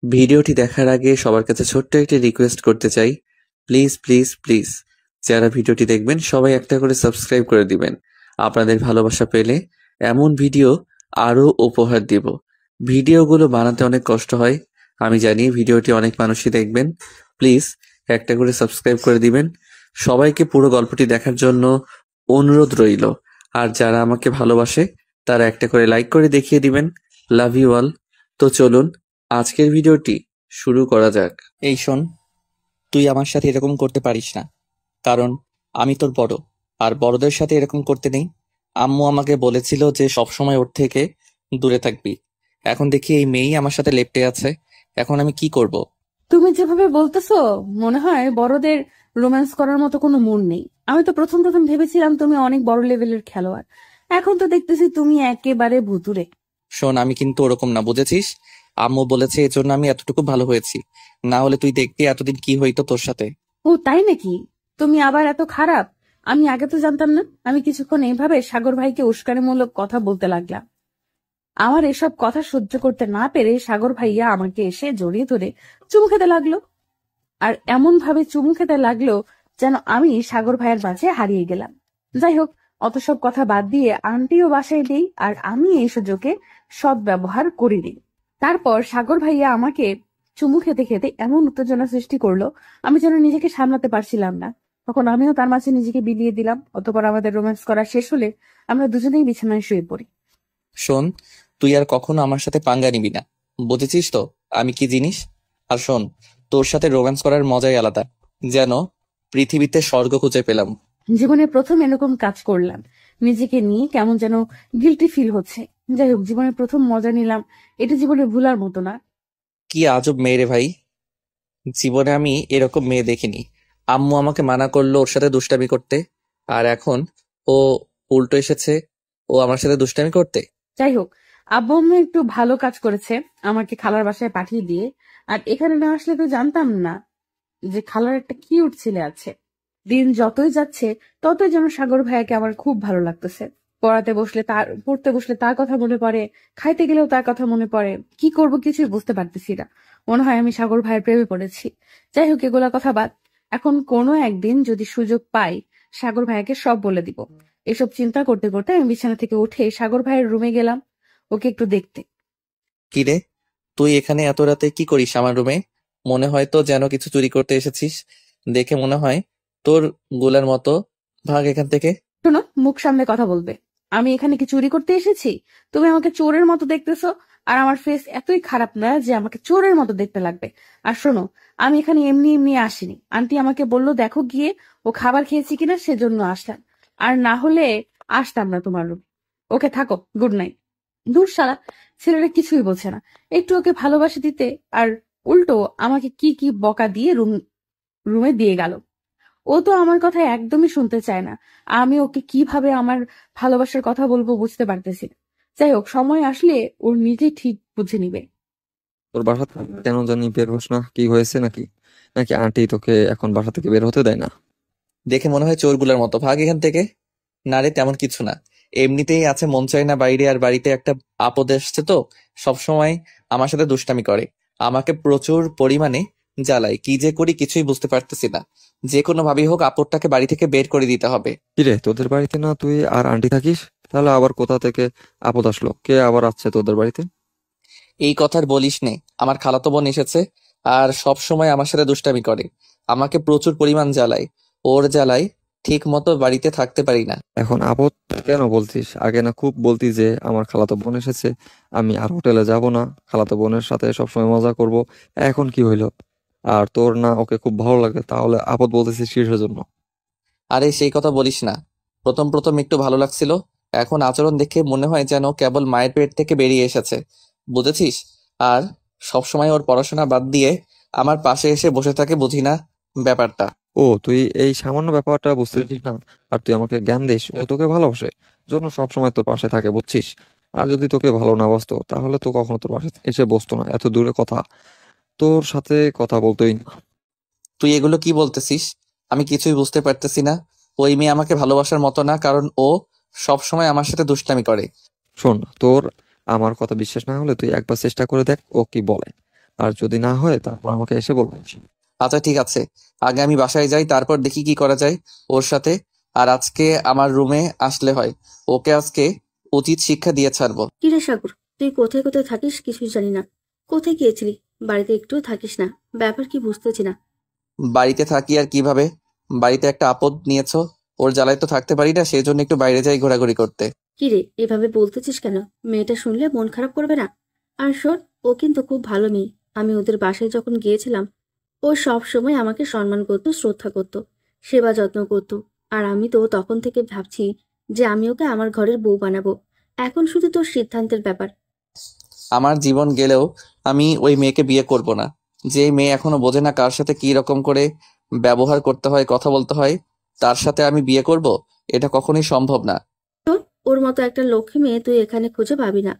ভিডিওটি দেখার আগে সবার কাছে ছোট্ট একটি রিকোয়েস্ট করতে চাই, প্লিজ প্লিজ প্লিজ যারা ভিডিওটি দেখবেন সবাই একটা করে সাবস্ক্রাইব করে দিবেন। আপনাদের ভালোবাসা পেলে এমন ভিডিও আরও উপহার দিব। ভিডিওগুলো বানাতে অনেক কষ্ট হয়, আমি জানি। ভিডিওটি অনেক মানুষই দেখবেন, প্লিজ একটা করে সাবস্ক্রাইব করে দিবেন। সবাইকে পুরো গল্পটি দেখার জন্য অনুরোধ রইল। আর যারা আমাকে ভালোবাসে তারা একটা করে লাইক করে দেখিয়ে দিবেন। Love you all. তো চলুন আজকের ভিডিওটি শুরু করা যাক। এই শোন, তুই আমার সাথে এরকম করতে পারিস না, কারণ আমি তোর বড়, আর বড়দের সাথে এরকম করতে নেই। আম্মু আমাকে বলেছিল যে সবসময় ওর থেকে দূরে থাকবি। এখন দেখি এই মেয়েই আমার সাথে লেপ্টে আছে, এখন আমি কি করব? তুমি যেভাবে বলতেছো মনে হয় বড়দের রোম্যান্স করার মতো কোনো মুড নেই। আমি তো প্রথম প্রথম ভেবেছিলাম তুমি অনেক বড় লেভেলের খেলোয়াড়, এখন তো দেখতেছি তুমি একেবারে ভুতুরে। শোন, আমি কিন্তু ওরকম না, বুঝেছিস? আম্মু বলেছে এজন্য আমি এতটুকু ভালো হয়েছি, না হলে তুই দেখতি এতদিন কি হইতো তোর সাথে। ও তাই নাকি? তুমি আবার এত খারাপ? আমি আগে তো জানতাম না। আমি কিছুক্ষণ এইভাবে সাগর ভাইকে উস্কানিমূলক কথা বলতে লাগলাম। আমার এসব কথা সহ্য করতে না পেরে সাগর ভাইয়া আমাকে এসে জড়িয়ে ধরে চুমু খেতে লাগলো, আর এমন ভাবে চুমু খেতে লাগলো যেন আমি সাগর ভাইয়ের মাঝে হারিয়ে গেলাম। যাই হোক, অত সব কথা বাদ দিয়ে আন্টিও বাসায় নেই, আর আমি এই সুযোগে সদ্ব্যবহার করিনি। তারপর সাগর ভাইয়া আমাকে চুমু খেতে খেতে এমন উত্তেজনা সৃষ্টি করলো, আমি যেন নিজেকে সামলাতে পারছিলাম না। তখন আমিও তার মাঝে নিজেকে বিলিয়ে দিলাম। অতঃপর আমাদের রোম্যান্স করা শেষ হলে আমরা দুজনেই বিছানায় শুয়ে পড়ি। শোন, তুই আর কখনো আমার সাথে পাঙ্গা নিবি না, বুঝেছিস তো আমি কি জিনিস? আর শোন, তোর সাথে রোম্যান্স করার মজাই আলাদা, যেন পৃথিবীতে স্বর্গ খুঁজে পেলাম। জীবনে প্রথম এরকম কাজ করলাম, নিজেকে নিয়ে কেমন যেন গিল্টি ফিল হচ্ছে। যাই হোক, জীবনে প্রথম মজা নিলাম, এটা জীবনে ভুলার মতো না। কি আজব মেয়ে রে ভাই, জীবনে আমি এরকম মেয়ে দেখিনি। আম্মু আমাকে মানা করলো ওর সাথে দুষ্টামি করতে, আর এখন ও উল্টো এসেছে ও আমার সাথে দুষ্টামি করতে। যাই হোক, আব্বু আম্মু একটু ভালো কাজ করেছে আমাকে খালার বাসায় পাঠিয়ে দিয়ে। আর এখানে না আসলে তো জানতাম না যে খালার একটা কিউট ছেলে আছে। দিন যতই যাচ্ছে ততই যেন সাগর ভাইয়াকে আমার খুব ভালো লাগতেছে। পড়তে বসলে তার কথা মনে পড়ে, খাইতে গেলেও তার কথা মনে পড়ে। কি করব কিছুই বুঝতে পারতেছি না। মনে হয় আমি সাগর ভাইয়ের প্রেমে পড়েছি। যাই হোক, এগুলা কথা বাদ। এখন কোনো একদিন যদি সুযোগ পাই, সাগর ভাইয়াকে সব বলে দিব। এসব চিন্তা করতে করতে আমি বিছানা থেকে উঠে সাগর ভাইয়ের রুমে গেলাম ওকে একটু দেখতে। কি রে, তুই এখানে এত রাতে কি করিস আমার রুমে? মনে হয় তো যেন কিছু চুরি করতে এসেছিস, দেখে মনে হয় তোর গোলার মতো। ভাগ এখান থেকে। শোনো, মুখ সামনে কথা বলবে। আমি এখানে কি চুরি করতে এসেছি? তুমি আমাকে চোরের মতো দেখতেছো, আর আমার ফেস এতই খারাপ না যে আমাকে চোরের মতো দেখতে লাগবে। আর শোনো, আমি এখানে এমনি এমনি আসিনি। আন্টি আমাকে বললো দেখো গিয়ে ও খাবার খেয়েছি কিনা, সেজন্য আসলাম। আর না হলে আসতাম না তোমার রুম। ওকে, থাকো, গুড নাইট। দূর শালা, ছেলেটা কিছুই বোঝে না। একটু ওকে ভালোবাসা দিতে আর উল্টো আমাকে কি কি বকা দিয়ে রুমে দিয়ে গেল। ও তো আমার কথা একদমই শুনতে চায় না। আমি ওকে কিভাবে আমার ভালোবাসার কথা বলবো বুঝতে পারতেছি না। যাই হোক, সময় আসলে ওর নিজেই ঠিক বুঝে নিবে। তোর বাসা থেকে কেন জানি বের হোস না, কি হয়েছে নাকি? নাকি আন্টি তোকে এখন বাসা থেকে বের হতে দেয় না? দেখে মনে হয় চোরগুলোর মতো, ভাগ এখান থেকে। না রে, তেমন কিছু না, এমনিতেই আছে মন চায় না বাইরে, আর বাড়িতে একটা আপদ এসছে তো সবসময় আমার সাথে দুষ্টামি করে, আমাকে প্রচুর পরিমাণে জ্বালায়। কি যে করি কিছুই বুঝতে পারতেছি না, যে কোনো ভাবেই হোক আপদটাকে বাড়ি থেকে বের করে দিতে হবে। কিরে, তোদের বাড়িতে না তুই আর আন্টি থাকিস? তাহলে আবার কোথা থেকে আপদ আসলো? কে আবার আসছে তোদের বাড়িতে? এই কথার বলিস নে, আমার খালাতো বোন এসেছে, আর সব সময় আমার সাথে দুষ্টামি করে, আমাকে প্রচুর পরিমাণ জ্বালায়। ওর জ্বালায় ঠিক মতো বাড়িতে থাকতে পারি না। এখন আপদ কেন বলছিস? আগে না খুব বলতি যে আমার খালাতো বোন এসেছে, আমি আর হোটেলে যাব না, খালাতো বোনের সাথে সবসময় মজা করব। এখন কি হইলো? আর তোর না ওকে খুব ভালো লাগে, তাহলে আপদ বলতেছিস কিসের জন্য? আরে সেই কথা বলিস না, প্রথম প্রথম একটু ভালো লাগছিল, এখন আচরণ দেখে মনে হয় যেন কেবল মায়ের পেট থেকে বেরিয়ে এসেছে, বুঝেছিস? আর সব সময় ওর পড়াশোনা বাদ দিয়ে আমার পাশে এসে বসে থাকে, বুঝি না ব্যাপারটা। ও, তুই এই সামান্য ব্যাপারটা বুঝতেছিস না, আর তুই আমাকে জ্ঞান দিস ও তোকে ভালোবাসে, জন্য সবসময় তোর পাশে থাকে, বুঝছিস? আর যদি তোকে ভালো না বাসতো তাহলে তো কখনো তোর পাশে এসে বসতো না, এত দূরে কথা তোর সাথে কথা বলতোই না। তুই এগুলো কি বলতেছিস? আমি কিছুই বুঝতে পারতেছি না। ওই মেয়ে আমাকে ভালোবাসার মতো না, কারণ ও সব সময় আমার সাথে দুষ্টামি করে। শোন, তোর আমার কথা বিশ্বাস না হলে তুই একবার চেষ্টা করে দেখ ও কি বলে। আর যদি না হয় তারপর আমাকে এসে বলবে। আচ্ছা ঠিক আছে, আগে আমি বাসায় যাই, তারপর দেখি কি করা যায় ওর সাথে। আর আজকে আমার রুমে আসলে হয়, ওকে আজকে উচিত শিক্ষা দিয়ে ছাড়বো। কিরে সাগর, তুই কোথায় কোথায় থাকিস কিছুই জানি না। কোথায় গিয়েছিলি? বাড়িতে একটুও থাকিস না, ব্যাপার কি বুঝতেছি না। বাড়িতে থাকি আর কিভাবে? বাড়িতে একটা আপদ নিয়েছো, ওর জ্বালায় তো থাকতে পারি না, সেই জন্য একটু বাইরে যাই ঘোরাঘুরি করতে। কিরে এভাবে বলতেছিস কেন? মেয়েটা শুনলে মন খারাপ করবে না? আর শোন, ও কিন্তু খুব ভালো মেয়ে। আমি ওদের বাসায় যখন গিয়েছিলাম, ও সব সময় আমাকে সম্মান করতো, শ্রদ্ধা করতো, সেবা যত্ন করতো। আর আমি তো তখন থেকে ভাবছি যে আমি ওকে আমার ঘরের বউ বানাবো। এখন শুধু তোর সিদ্ধান্তের ব্যাপার। আমার জীবন গেলেও আমি ওই মেয়েকে বিয়ে করব না। যে মেয়ে এখনো বোঝে না কার সাথে কি রকম করে ব্যবহার করতে হয়, কথা বলতে হয়, তার সাথে আমি বিয়ে করব, এটা কখনোই সম্ভব না। ওর মতো একটা লক্ষ্মী মেয়ে তুই এখানে খুঁজে পাবি না।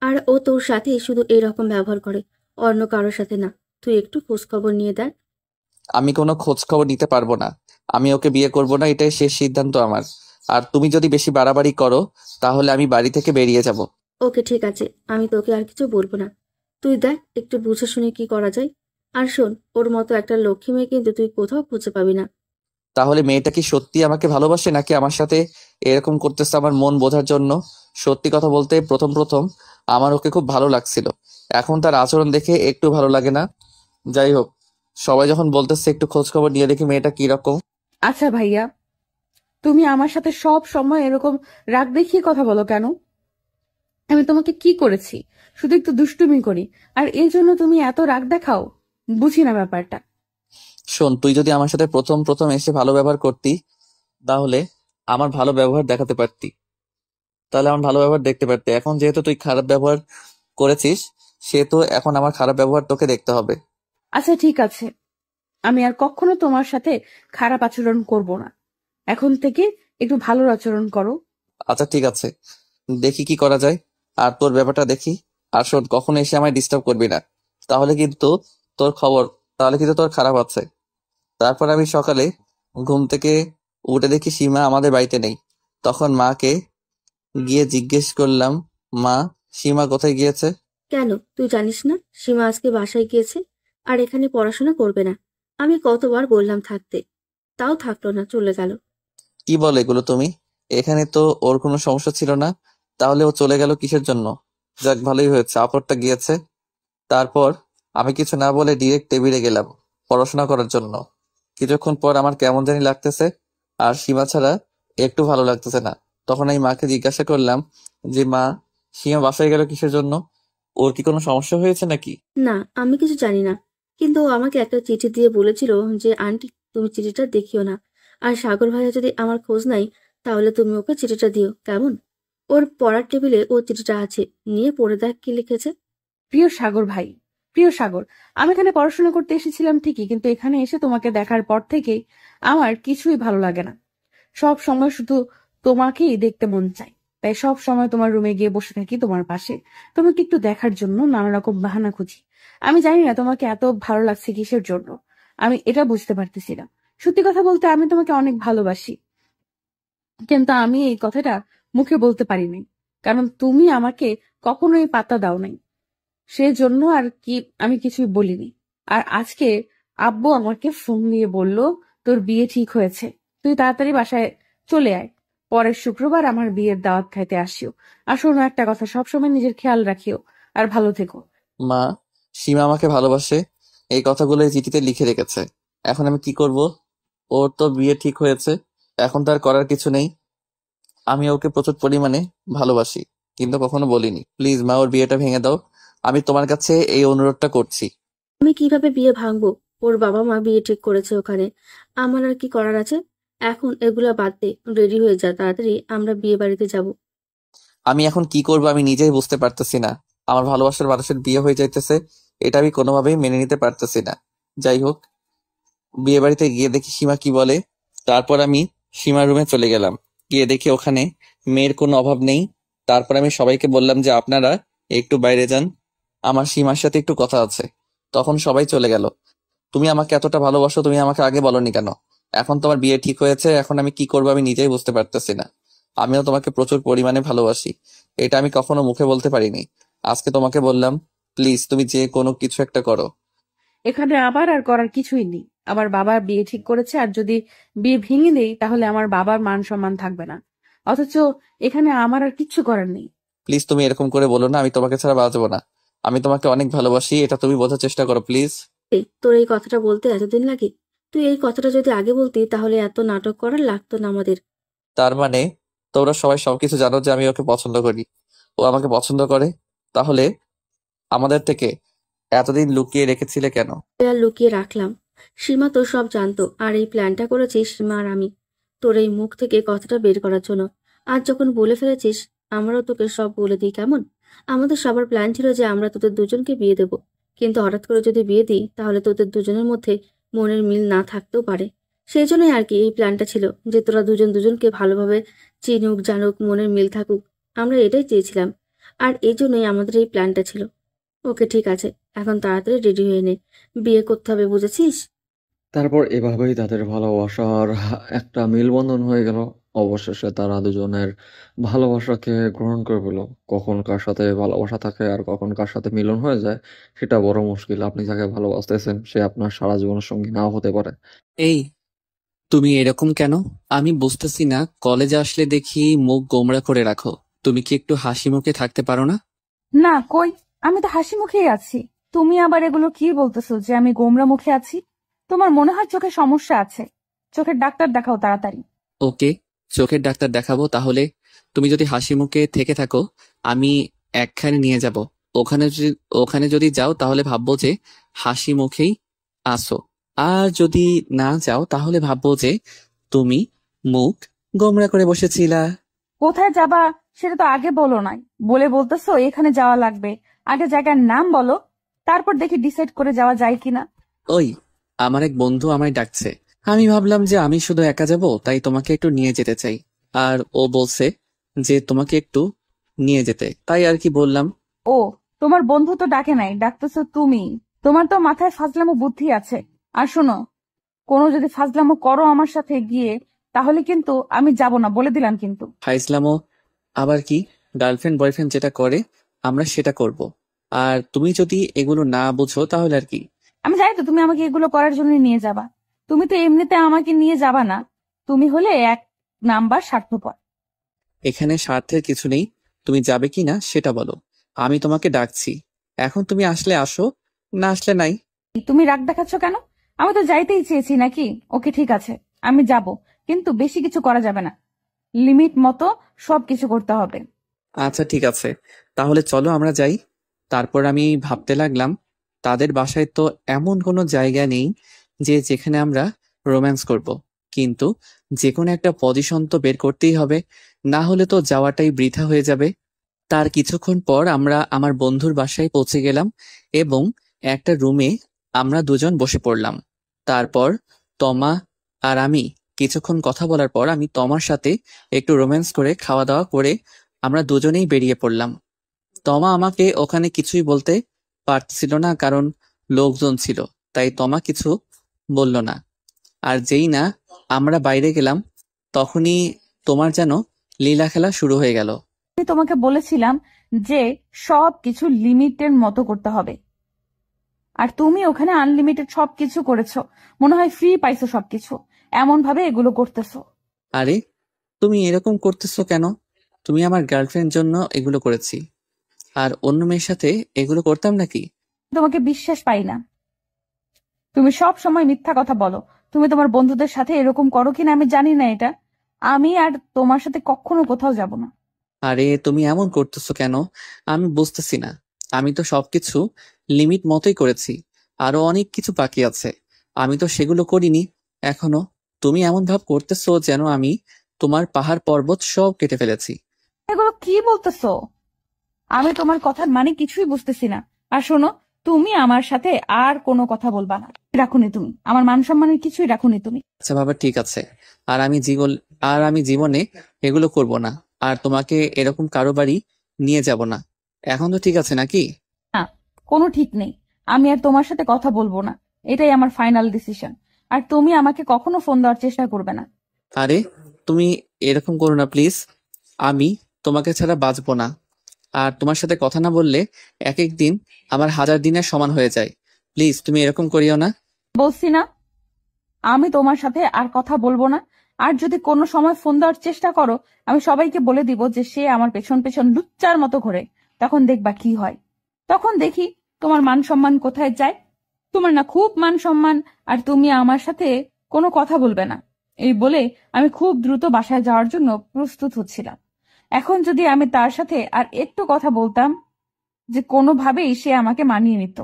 আর ও তোর সাথে শুধু এরকম ব্যবহার করে, অন্য কারোর সাথে না। তুই একটু খোঁজ খবর নিয়ে দেখ। আমি কোনো খোঁজ খবর নিতে পারবো না। আমি ওকে বিয়ে করব না, এটাই শেষ সিদ্ধান্ত আমার। আর তুমি যদি বেশি বাড়াবাড়ি করো, তাহলে আমি বাড়ি থেকে বেরিয়ে যাব। ওকে ঠিক আছে, আমি তোকে আর কিছু বলবো না। তুই দেখ একটু বুঝে শুনে কি করা যায়। আর শোন, ওর মতো একটা লক্ষ্মী মেয়ে কিন্তু তুই কোথাও খুঁজে পাবি না। তাহলে মেয়েটা কি সত্যি আমাকে ভালোবাসে, নাকি আমার সাথে এরকম করতেছে আমার মন বোঝার জন্য? সত্যি কথা বলতে প্রথম প্রথম আমার ওকে খুব ভালো লাগছিল, এখন তার আচরণ দেখে একটু ভালো লাগে না। যাই হোক, সবাই যখন বলতেছে একটু খোঁজ খবর নিয়ে দেখি মেয়েটা কি রকম। আচ্ছা ভাইয়া, তুমি আমার সাথে সব সময় এরকম রাগ দেখিয়ে কথা বলো কেন? আমি তোমাকে কি করেছি? শুধু একটু দুষ্টুমি করি, আর এই জন্য তুমি এত রাগ দেখাও? বুঝি না ব্যাপারটা। শোন, তুই যদি আমার সাথে প্রথম প্রথম এসে ভালো ব্যবহার করতি, তাহলে আমার ভালো ব্যবহার দেখাতে পারতি, তাহলে আমার ভালো ব্যবহার দেখতে পারতি। এখন যেহেতু তুই খারাপ ব্যবহার করেছিস, সেহেতু এখন আমার খারাপ ব্যবহার তোকে দেখতে হবে। আচ্ছা ঠিক আছে, আমি আর কখনো তোমার সাথে খারাপ আচরণ করব না। এখন থেকে একটু ভালো আচরণ করো। আচ্ছা ঠিক আছে, দেখি কি করা যায়। আর তোর ব্যাপারটা দেখি। আর শোন, কখনো এসে আমায় ডিস্টার্ব করবি না, তাহলে কিন্তু তোর খবর, তাহলে কিন্তু তোর খারাপ আছে। তারপর আমি সকালে ঘুম থেকে উঠে দেখি সীমা আমাদের বাড়িতে নেই। তখন মাকে গিয়ে জিজ্ঞেস করলাম, মা, সীমা কোথায় গিয়েছে? কেন, তুই জানিস না সীমা আজকে বাসায় গিয়েছে? আর এখানে পড়াশোনা করবে না। আমি কতবার বললাম থাকতে, তাও থাকলো না, চলে গেল। কি বলে এগুলো তুমি? এখানে তো ওর কোনো সমস্যা ছিল না, তাহলে ও চলে গেল কিসের জন্য? যাক, ভালোই হয়েছে, আপরটা গিয়েছে। তারপর আমি কিছু না বলে ডিরেক্ট টেবিলে গেলাম পড়াশোনা করার জন্য। কিছুক্ষণ পর আমার কেমন জানি লাগতেছে, আর সীমা ছাড়া একটু ভালো লাগতেছে না। তখন আমি মাকে জিজ্ঞাসা করলাম যে, মা, সীমা বাসায় গেল কিসের জন্য? ওর কি কোনো সমস্যা হয়েছে নাকি? না, আমি কিছু জানি না। কিন্তু ও আমাকে একটা চিঠি দিয়ে বলেছিল যে আন্টি, তুমি চিঠিটা দেখিও না। আর সাগর ভাইয়া যদি আমার খোঁজ নাই, তাহলে তুমি ওকে চিঠিটা দিও, কেমন? ওর পড়ার টেবিলে ও চিঠিটা আছে, নিয়ে পড়ে দেখ কি লিখেছে। প্রিয় সাগর ভাই, প্রিয় সাগর, আমি এখানে পড়াশোনা করতে এসেছিলাম ঠিকই, কিন্তু এখানে এসে তোমাকে দেখার পর থেকে আমার কিছুই ভালো লাগে না। সব সময় শুধু তোমাকেই দেখতে মন চায়। তাই সব সময় তোমার রুমে গিয়ে বসে থাকি তোমার পাশে, তোমাকে একটু দেখার জন্য নানা রকম বাহানা খুঁজি। আমি জানি না তোমাকে এত ভালো লাগছে কিসের জন্য, আমি এটা বুঝতে পারতেছি না। সত্যি কথা বলতে আমি তোমাকে অনেক ভালোবাসি, কিন্তু আমি এই কথাটা মুখে বলতে পারিনি, কারণ তুমি আমাকে কখনোই পাত্তা দাও নাই। সেজন্য আর কি আমি কিছুই বলিনি। আর আজকে আব্বু আমাকে ফোন দিয়ে বলল তোর বিয়ে ঠিক হয়েছে, তুই তাড়াতাড়ি বাসায় চলে আয়, পরের শুক্রবার আমার বিয়ের দাওয়াত খাইতে আসিও। আর শোনো একটা কথা, সবসময় নিজের খেয়াল রাখিও, আর ভালো থেকো। মা, সীমা আমাকে ভালোবাসে, এই কথাগুলো এই চিঠিতে লিখে রেখেছে। এখন আমি কি করব? ওর তো বিয়ে ঠিক হয়েছে, এখন তার করার কিছু নেই। আমি ওকে প্রচুর পরিমাণে ভালোবাসি, কিন্তু কখনো বলিনি। প্লিজ মা, ওর বিয়েটা ভেঙে দাও, আমি তোমার কাছে এই অনুরোধটা করছি। আমি কিভাবে বিয়ে ভাঙবো? ওর বাবা মা বিয়ে ঠিক করেছে ওখানে, আমার আর কি করার আছে? এখন এগুলা বাদ দে, রেডি হয়ে যা তাড়াতাড়ি, আমরা বিয়ে বাড়িতে যাব। আমি এখন কি করব আমি নিজেই বুঝতে পারতেছি না। আমার ভালোবাসার মানুষের বিয়ে হয়ে যাইতেছে, এটা আমি কোনোভাবেই মেনে নিতে পারতেছি না। যাই হোক, বিয়ে বাড়িতে গিয়ে দেখি সীমা কি বলে। তারপর আমি সীমার রুমে চলে গেলাম, গিয়ে দেখি ওখানে মেয়ের কোনো অভাব নেই। তারপর আমি সবাইকে বললাম যে আপনারা একটু বাইরে যান, আমার সীমার সাথে একটু কথা আছে। তখন সবাই চলে গেল। তুমি আমাকে এতটা ভালোবাসো, তুমি আমাকে আগে বলনি কেন? এখন তোমার বিয়ে ঠিক হয়েছে, এখন আমি কি করবো আমি নিজেই বুঝতে পারতেছি না। আমিও তোমাকে প্রচুর পরিমাণে ভালোবাসি, এটা আমি কখনো মুখে বলতে পারিনি, আজকে তোমাকে বললাম। প্লিজ তুমি যে কোনো কিছু একটা করো। এখানে আমার আর করার কিছুই নেই। আমার বাবা বিয়ে ঠিক করেছে, আর যদি বিয়ে ভেঙে দেই তাহলে আমার বাবার মান সম্মান থাকবে না। অথচ এখানে আমার আর কিচ্ছু করার নেই। প্লিজ তুমি এরকম করে বলো না, আমি তোমাকে ছাড়া বাঁচবো না। আমি তোমাকে অনেক ভালোবাসি, এটা তুমি বোঝার চেষ্টা করো প্লিজ। তোর এই কথাটা বলতে এতদিন লাগে? তুই এই কথাটা যদি আগে বলতি তাহলে এত নাটক করার লাগতো না আমাদের। তার মানে তোমরা সবাই সবকিছু জানো যে আমি ওকে পছন্দ করি, ও আমাকে পছন্দ করে। তাহলে আমাদের থেকে এতদিন লুকিয়ে রেখেছিলে কেন? আর লুকিয়ে রাখলাম? সীমা তো সব জানতো, আর এই প্ল্যানটা করেছি সীমা আর আমি, তোর এই মুখ থেকে কথাটা বের করার জন্য। আজ যখন বলে ফেলেছিস, আমরাও তোকে সব বলে দিই কেমন? আমাদের সবার প্ল্যান ছিল যে আমরা তোদের দুজনকে বিয়ে দেব, কিন্তু হঠাৎ করে যদি বিয়ে দিই তাহলে তোদের দুজনের মধ্যে মনের মিল না থাকতেও পারে। সেই জন্যই আর কি এই প্ল্যানটা ছিল, যে তোরা দুজন দুজনকে ভালোভাবে চিনুক জানুক, মনের মিল থাকুক। আমরা এটাই চেয়েছিলাম, আর এই জন্যই আমাদের এই প্ল্যানটা ছিল। ওকে ঠিক আছে, এখন তাড়াতাড়ি রেডি হয়ে নে, বিয়ে করতে হবে, বুঝেছিস? তারপর এভাবেই তাদের ভালোবাসার একটা মেলবন্ধন হয়ে গেল। অবশেষে তারা দুজনের ভালোবাসাকে গ্রহণ করে পেল। কখন কার সাথে ভালোবাসা থাকে আর কখন কার সাথে মিলন হয়ে যায় সেটা বড় মুশকিল। আপনি যাকে ভালোবাসতেছেন সে আপনার সারা জীবনের সঙ্গী নাও হতে পারে। এই, তুমি এরকম কেন? আমি বুঝতেছি না। কলেজে আসলে দেখি মুখ গোমড়া করে রাখো। তুমি কি একটু হাসি মুখে থাকতে পারো না? না, কই, আমি তো হাসি মুখেই আছি। তুমি আবার এগুলো কি বলতেছো যে আমি গোমরা মুখে আছি? তোমার মনে হয় চোখে সমস্যা আছে? চোখের ডাক্তার দেখাও তাড়াতাড়ি। ওকে, চোখের ডাক্তার দেখাবো তাহলে। তুমি যদি হাসি মুখে থেকে থাকো, আমি একখানে নিয়ে যাব। ওখানে যদি যাও তাহলে ভাববো যে হাসি মুখেই আসো। আর যদি না যাও তাহলে ভাববো যে তুমি মুখ গোমড়া করে বসেছিলা। কোথায় যাবা সেটা তো আগে বলো নাই, বলে বলতেছো এখানে যাওয়া লাগবে। আগে জায়গার নাম বলো, তারপর দেখি ডিসাইড করে যাওয়া যায় কিনা। ওই, আমার এক বন্ধু আমায় ডাকছে। আমি ভাবলাম যে আমি শুধু একা যাব, তাই তোমাকে একটু নিয়ে যেতে চাই। আর ও বলছে যে তোমাকে একটু নিয়ে যেতে, তাই আর কি বললাম। ও, তোমার বন্ধু তো ডাকে নাই, ডাকতেছো তুমি। তোমার তো মাথায় ফাজলামো বুদ্ধি আছে। আর শোনো, কোনো যদি ফাজলামো করো আমার সাথে গিয়ে, তাহলে কিন্তু আমি যাব না, বলে দিলাম কিন্তু। ফাইজলামো আবার কি? গার্লফ্রেন্ড বয়ফ্রেন্ড যেটা করে আমরা সেটা করব। আর তুমি যদি এগুলো না বুঝো তাহলে আর কি। আমি জানি তো তুমি আমাকে এগুলো করার জন্য নিয়ে যাবা। তুমি তো এমনিতে আমাকে নিয়ে যাবা না। তুমি হলে এক নাম্বার স্বার্থপর। এখানে স্বার্থের কিছু নেই। তুমি যাবে কি না সেটা বলো। আমি তোমাকে ডাকছি। এখন তুমি আসলে আসো, না আসলে নাই। তুমি রাগ দেখাচ্ছ কেন? আমি তো যাইতেই চেয়েছি নাকি? ওকে ঠিক আছে, আমি যাব, কিন্তু বেশি কিছু করা যাবে না। লিমিট মতো সবকিছু করতে হবে। আচ্ছা ঠিক আছে, তাহলে চলো আমরা যাই। তারপর আমি ভাবতে লাগলাম, তাদের বাসায় তো এমন কোনো জায়গা নেই যে যেখানে আমরা রোম্যান্স করব। কিন্তু যে কোনো একটা পজিশন তো বের করতেই হবে, না হলে তো যাওয়াটাই বৃথা হয়ে যাবে। তার কিছুক্ষণ পর আমরা আমার বন্ধুর বাসায় পৌঁছে গেলাম এবং একটা রুমে আমরা দুজন বসে পড়লাম। তারপর তমা আর আমি কিছুক্ষণ কথা বলার পর আমি তমার সাথে একটু রোম্যান্স করে খাওয়া দাওয়া করে আমরা দুজনেই বেরিয়ে পড়লাম। তমা আমাকে ওখানে কিছুই বলতে পারছিল না, কারণ লোকজন ছিল, তাই তমা কিছু বলল না। আর যেই না আমরা বাইরে গেলাম, তখনই তোমার যেন লীলা খেলা শুরু হয়ে গেল। আমি তোমাকে বলেছিলাম যে সবকিছু লিমিটের মতো করতে হবে, আর তুমি ওখানে আনলিমিটেড সবকিছু করেছো। মনে হয় ফ্রি পাইছো সবকিছু, এমন ভাবে এগুলো করতেছো। আরে, তুমি এরকম করতেছো কেন? তুমি আমার গার্লফ্রেন্ড জন্য এগুলো করেছি, আর অন্য মেয়ের সাথে এগুলো করতাম নাকি? তোমাকে বিশ্বাস পাই না। তুমি সব সময় মিথ্যা কথা বলো। তুমি তোমার বন্ধুদের সাথে এরকম করো কিনা আমি জানি না, এটা আমি আর তোমার সাথে কখনো কোথাও যাব না। আরে তুমি এমন করতেছো কেন? আমি বুঝতেছি না। আমি তো সবকিছু লিমিট মতোই করেছি। আরো অনেক কিছু বাকি আছে, আমি তো সেগুলো করিনি এখনো। তুমি এমন ভাব করতেছো যেন আমি তোমার পাহাড় পর্বত সব কেটে ফেলেছি। এগুলো কি বলতেছো? আমি তোমার কথার মানে কিছুই বুঝতেছি না। আর শোনো, তুমি আমার সাথে আর কোনো কথা বলবা না। রাখুনি তুমি আমার মান সম্মানের কিছুই রাখুনি তুমি। আচ্ছা বাবা, ঠিক আছে। আর আমি জীবনে এগুলো করব না। আর তোমাকে এরকম কারো বাড়ি নিয়ে যাব না। এখন তো ঠিক আছে নাকি? না, কোনো ঠিক নেই। আমি আর তোমার সাথে কথা বলবো না, এটাই আমার ফাইনাল ডিসিশন। আর তুমি আমাকে কখনো ফোন দেওয়ার চেষ্টা করবে না। আরে তুমি এরকম করো না প্লিজ। আমি তোমাকে ছাড়া বাঁচবো না। আর তোমার সাথে কথা না বললে এক এক দিন আমার 1000 দিনের সমান হয়ে যায়। প্লিজ তুমি এরকম করিও না। বলছি না আমি তোমার সাথে আর কথা বলবো না। আর যদি কোনো সময় ফোন দেওয়ার চেষ্টা করো, আমি সবাইকে বলে দিব যে সে আমার পেছন পেছন লুচ্চার মতো ঘোরে। তখন দেখবা কি হয়। তখন দেখি তোমার মান সম্মান কোথায় যায়। তোমার না খুব মান সম্মান, আর তুমি আমার সাথে কোনো কথা বলবে না। এই বলে আমি খুব দ্রুত বাসায় যাওয়ার জন্য প্রস্তুত হচ্ছিলাম। এখন যদি আমি তার সাথে আর একটু কথা বলতাম, যে কোনোভাবেই সে আমাকে মানিয়ে নিত।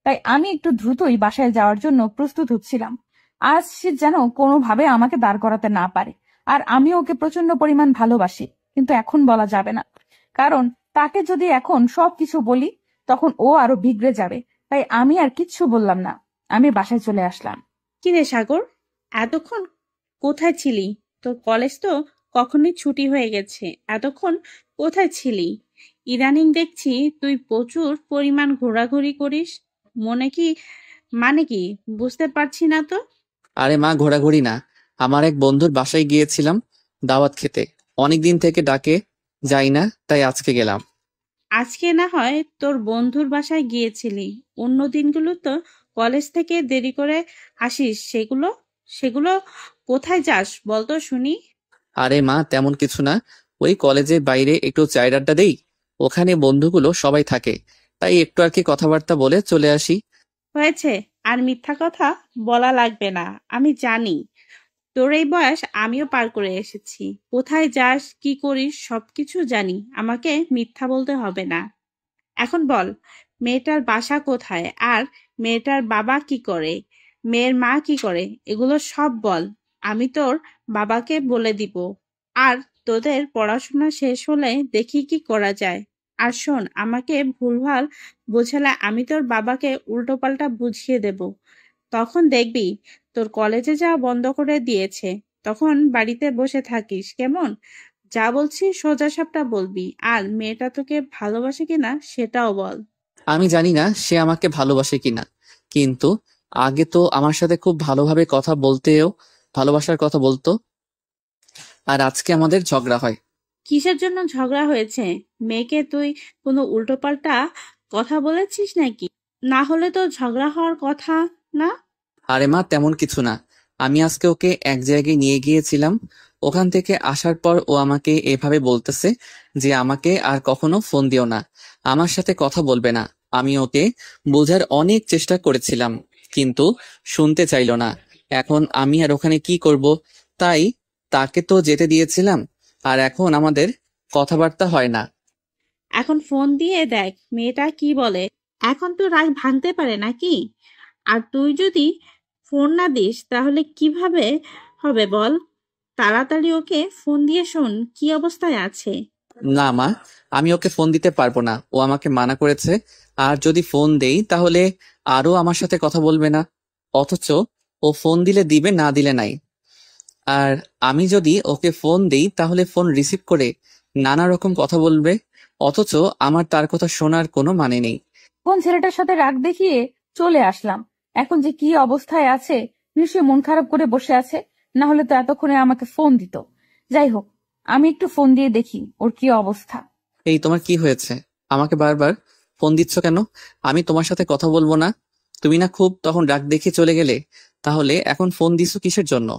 তাই আমি একটু দ্রুতই বাসায় যাওয়ার জন্য প্রস্তুত হচ্ছিলাম। আজ সে যেন কোনোভাবে আমাকে দাঁড় করাতে না পারে। আর আমি ওকে প্রচন্ড পরিমাণ ভালোবাসি, কিন্তু এখন বলা যাবে না। কারণ তাকে যদি এখন সবকিছু বলি, তখন ও আরো বিগড়ে যাবে। তাই আমি আর কিচ্ছু বললাম না। আমি বাসায় চলে আসলাম। কিরে সাগর, এতক্ষণ কোথায় ছিলি? তোর কলেজ তো কখনই ছুটি হয়ে গেছে, এতক্ষণ কোথায় ছিলি? ইদানিং দেখছি তুই প্রচুর পরিমাণ ঘোরাঘুরি করিস। মনে কি মানে কি বুঝতে পারছি না তো। আরে মা, ঘোরাঘুরি না, আমার এক বন্ধুর বাসায় গিয়েছিলাম দাওয়াত খেতে। অনেকদিন থেকে ডাকে, যাই না, তাই আজকে গেলাম। আজকে না হয় তোর বন্ধুর বাসায় গিয়েছিলি, অন্য দিনগুলো তো কলেজ থেকে দেরি করে আসিস। সেগুলো সেগুলো কোথায় যাস বলতো শুনি। আরে মা, তেমন কিছু না, ওই কলেজের বাইরে একটু চায়ের আড্ডা দেই, ওখানে বন্ধুগুলো সবাই থাকে, তাই একটু আর কি কথাবার্তা বলে চলে আসি। হয়েছে, আর মিথ্যা কথা বলা লাগবে না। আমি জানি তোর এই বয়স আমিও পার করে এসেছি। কোথায় যাস, কি করিস, সবকিছু জানি। আমাকে মিথ্যা বলতে হবে না। এখন বল, মেয়েটার বাসা কোথায়, আর মেয়েটার বাবা কি করে, মেয়ের মা কি করে, এগুলো সব বল। আমি তোর বাবাকে বলে দিব। আর তোদের পড়াশোনা শেষ হলে দেখি কি করা যায়। আর শোন, আমাকে ভুলভাল বোঝালে আমি তোর বাবাকে উল্টোপাল্টা বুঝিয়ে দেব। তখন দেখবি তোর কলেজে যাওয়া বন্ধ করে দিয়েছে। তখন বাড়িতে বসে থাকিস কেমন? যা বলছি সোজা সাপটা বলবি। আর মেয়েটা তোকে ভালোবাসে কিনা সেটাও বল। আমি জানি না সে আমাকে ভালোবাসে কিনা, কিন্তু আগে তো আমার সাথে খুব ভালোভাবে কথা বলতেও, ভালোবাসার কথা বলতো, আর আজকে আমাদের ঝগড়া হয়। কিসের জন্য ঝগড়া হয়েছে? মেয়েকে তুই কোনো উল্টোপাল্টা কথা বলেছিস নাকি? না হলে তো ঝগড়া হওয়ার কথা না। আরে মা, তেমন কিছু না। আমি আজকে ওকে এক জায়গায় নিয়ে গিয়েছিলাম, ওখান থেকে আসার পর ও আমাকে এভাবে বলতেছে যে আমাকে আর কখনো ফোন দিও না, আমার সাথে কথা বলবে না। আমি ওকে বোঝার অনেক চেষ্টা করেছিলাম, কিন্তু শুনতে চাইলো না। এখন আমি আর ওখানে কি করব? তাই তাকে তো যেতে দিয়েছিলাম, আর এখন আমাদের কথাবার্তা হয় না। এখন ফোন দিয়ে দেখ মেয়েটা কি বলে। এখন তো রাগ ভাঙতে পারে নাকি? আর তুই যদি ফোন না দিস তাহলে কিভাবে হবে বল? তাড়াতাড়ি ওকে ফোন দিয়ে শোন কি অবস্থায় আছে। না মা, আমি ওকে ফোন দিতে পারবো না, ও আমাকে মানা করেছে। আর যদি ফোন দেই তাহলে আরো আমার সাথে কথা বলবে না, অথচ ও ফোন দিলে দিবে, না দিলে নাই। আর আমি যদি ওকে ফোন দেই তাহলে ফোন রিসিভ করে নানা রকম কথা বলবে, অথচ আমার তার কথা শোনার কোনো মানে নেই। কোন ছেলেটার সাথে রাগ দেখিয়ে চলে আসলাম। এখন যে কি অবস্থায় আছে, নিশ্চয়ই মন খারাপ করে বসে আছে। না হলে তো এতক্ষণে আমাকে ফোন দিত। যাই হোক, আমি একটু ফোন দিয়ে দেখি ওর কি অবস্থা। এই তোমার কি হয়েছে? আমাকে বারবার ফোন দিচ্ছ কেন? আমি তোমার সাথে কথা বলবো না, তুমি না খুব তখন রাগ দেখিয়ে চলে গেলে, তাহলে এখন ফোন দিছো কিসের জন্য?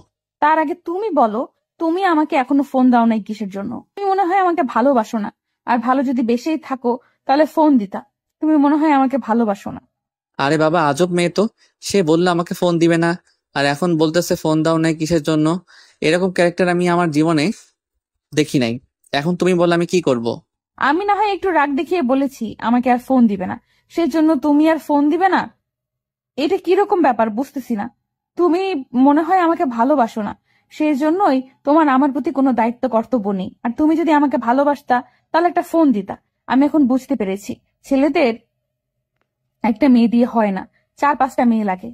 তার আগে তুমি বলো, তুমি আমাকে এখনো ফোন দাও নাই কিসের জন্য? তুমি মনে হয় আমাকে ভালোবাসো না। আর ভালো যদি বেশিই থাকো তাহলে ফোন দিতা। তুমি মনে হয় আমাকে ভালোবাসো না। আরে বাবা, আজব মেয়ে তো, সে বললো আমাকে ফোন দিবে না, আর এখন বলতেছে ফোন দাও নাই কিসের জন্য। এরকম ক্যারেক্টার আমি আমার জীবনে দেখি নাই। এখন তুমি বললে আমি কি করব? আমি না হয় একটু রাগ দেখিয়ে বলেছি আমাকে আর ফোন দিবে না, সেজন্য তুমি আর ফোন দিবে না? এটা কিরকম ব্যাপার বুঝতেছি না। তুমি মনে হয় আমাকে ভালোবাসো না, সেই জন্যই তোমার আমার প্রতি কোনো দায়িত্ব কর্তব্য নেই। আর তুমি যদি আমাকে ভালোবাসতা তাহলে একটা ফোন দিতা। আমি এখন বুঝতে পেরেছি, ছেলেদের একটা মেয়ে দিয়ে হয় না, 4-5টা মেয়ে লাগে।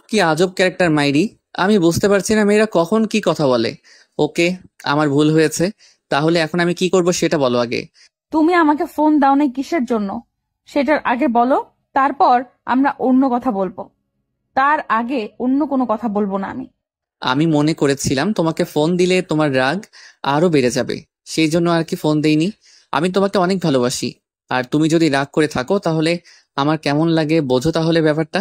কি আজব ক্যারেক্টার মাইরি, আমি বুঝতে পারছি না মেয়েরা কখন কি কথা বলে। ওকে, আমার ভুল হয়েছে, তাহলে এখন আমি কি করব সেটা বলো আগে। তুমি আমাকে ফোন দাও নাই কিসের জন্য সেটার আগে বলো, তারপর আমরা অন্য কথা বলবো। তার আগে অন্য কোনো কথা বলবো না আমি। আমি মনে করেছিলাম তোমাকে ফোন দিলে তোমার রাগ আরো বেড়ে যাবে, সেই জন্য আর কি ফোন দেইনি। আমি তোমাকে অনেক ভালোবাসি, আর তুমি যদি রাগ করে থাকো তাহলে আমার কেমন লাগে বোঝো তাহলে ব্যাপারটা।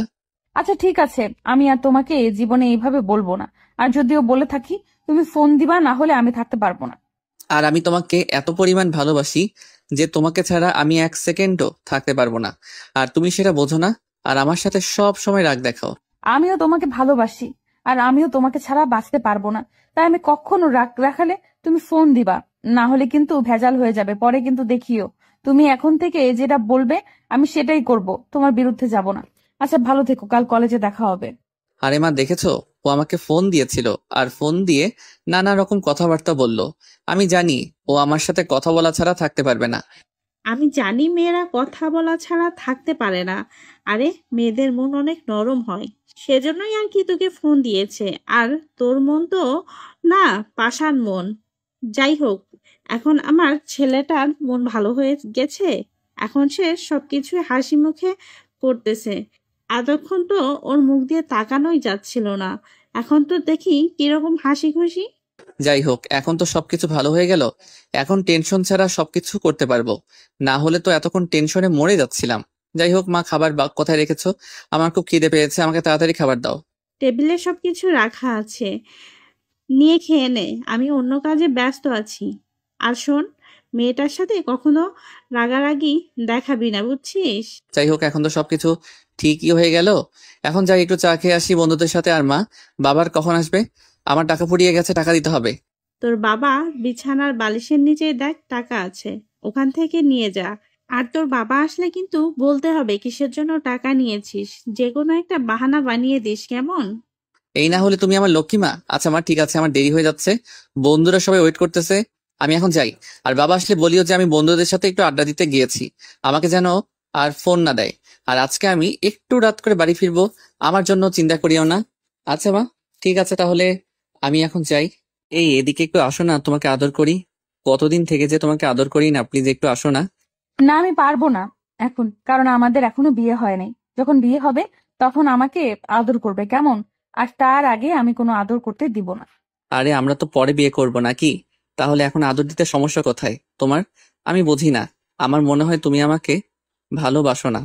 আচ্ছা ঠিক আছে, আমি আর তোমাকে জীবনে এইভাবে বলবো না। আর যদিও বলে থাকি, তুমি ফোন দিবা, না হলে আমি থাকতে পারবো না। আর আমি তোমাকে এত পরিমাণ ভালোবাসি যে তোমাকে ছাড়া আমি এক সেকেন্ডও থাকতে পারবো না। আর তুমি সেটা বোঝো না, আর আমার সাথে সব সময় রাগ দেখাও। আমিও তোমাকে ভালোবাসি, আর আমিও তোমাকে ছাড়া বাঁচতে পারবো না। তাই আমি কখনো রাগ রাখালে তুমি ফোন দিবা, না হলে কিন্তু ভেজাল হয়ে যাবে। পরে কিন্তু দেখিও, তুমি এখন থেকে যেটা বলবে আমি সেটাই করব, তোমার বিরুদ্ধে যাব না। আচ্ছা ভালো থেকো, কাল কলেজে দেখা হবে। আরে মা, দেখেছো ও আমাকে ফোন দিয়েছিল, আর ফোন দিয়ে নানা রকম কথাবার্তা বলল। আমি জানি ও আমার সাথে কথা বলা ছাড়া থাকতে পারবে না। আমি জানি মেয়েরা কথা বলা ছাড়া থাকতে পারে না। আরে মেয়েদের মন অনেক নরম হয়, সেজন্যই আর কি তোকে ফোন দিয়েছে। আর তোর মন তো না, পাষাণ মন। যাই হোক, এখন আমার ছেলেটার মন ভালো হয়ে গেছে। এখন সে সবকিছু হাসি মুখে করতেছে। এতক্ষণ তো ওর মুখ দিয়ে তাকানোই যাচ্ছিল না, এখন তো দেখি কিরকম হাসি খুশি। যাই হোক, এখন তো সবকিছু ভালো হয়ে গেল। এখন টেনশন ছাড়া সবকিছু করতে পারবো। না হলে তো এতক্ষণ টেনশনে মরে যাচ্ছিলাম। যাই হোক মা, খাবার কোথায় রেখেছো? আমার খুব খিদে পেয়েছে, আমাকে তাড়াতাড়ি খাবার দাও। টেবিলে সবকিছু রাখা আছে, নিয়ে খেয়ে নে, আমি অন্য কাজে ব্যস্ত আছি। আর শোন, মেয়েটার সাথে কখনো রাগারাগি দেখাবি না, বুঝছিস? যাই হোক, এখন তো সবকিছু ঠিকই হয়ে গেল। এখন যাই একটু চা খেয়ে আসি বন্ধুদের সাথে। আর মা, বাবার কখন আসবে? আমার টাকা ফুরিয়ে গেছে, টাকা দিতে হবে। তোর বাবা বিছানার বালিশের নিচে দেখ টাকা আছে, ওখান থেকে নিয়ে যা। আর তোর বাবা আসলে কিন্তু বলতে হবে কিসের জন্য টাকা নিয়েছিস, যে কোনো একটা বাহানা বানিয়ে দিস, কেমন? এই না হলে তুমি আমার লক্ষ্মী মা। আচ্ছা মা, ঠিক আছে, আমার দেরি হয়ে যাচ্ছে, বন্ধুরা সবাই ওয়েট করতেছে, আমি এখন যাই। আর বাবা আসলে বলিও যে আমি বন্ধুদের সাথে একটু আড্ডা দিতে গিয়েছি, আমাকে যেন আর ফোন না দেয়। আর আজকে আমি একটু রাত করে বাড়ি ফিরবো, আমার জন্য চিন্তা করিও না। আচ্ছা মা, ঠিক আছে তাহলে আমি এখন যাই। এই এদিকে একটু আসো না, তোমাকে আদর করি। কতদিন থেকে যে তোমাকে আদর করি না, প্লিজ একটু আসো না। না আমি পারবো না এখন, কারণ আমাদের এখনো বিয়ে হয় নাই। যখন বিয়ে হবে তখন আমাকে আদর করবে, কেমন? আর তার আগে আমি কোনো আদর করতে দিব না। আরে আমরা তো পরে বিয়ে করব নাকি? তাহলে এখন আদর দিতে সমস্যা কোথায় তোমার? আমি বুঝি না। আমার মনে হয় তুমি আমাকে ভালোবাসো না।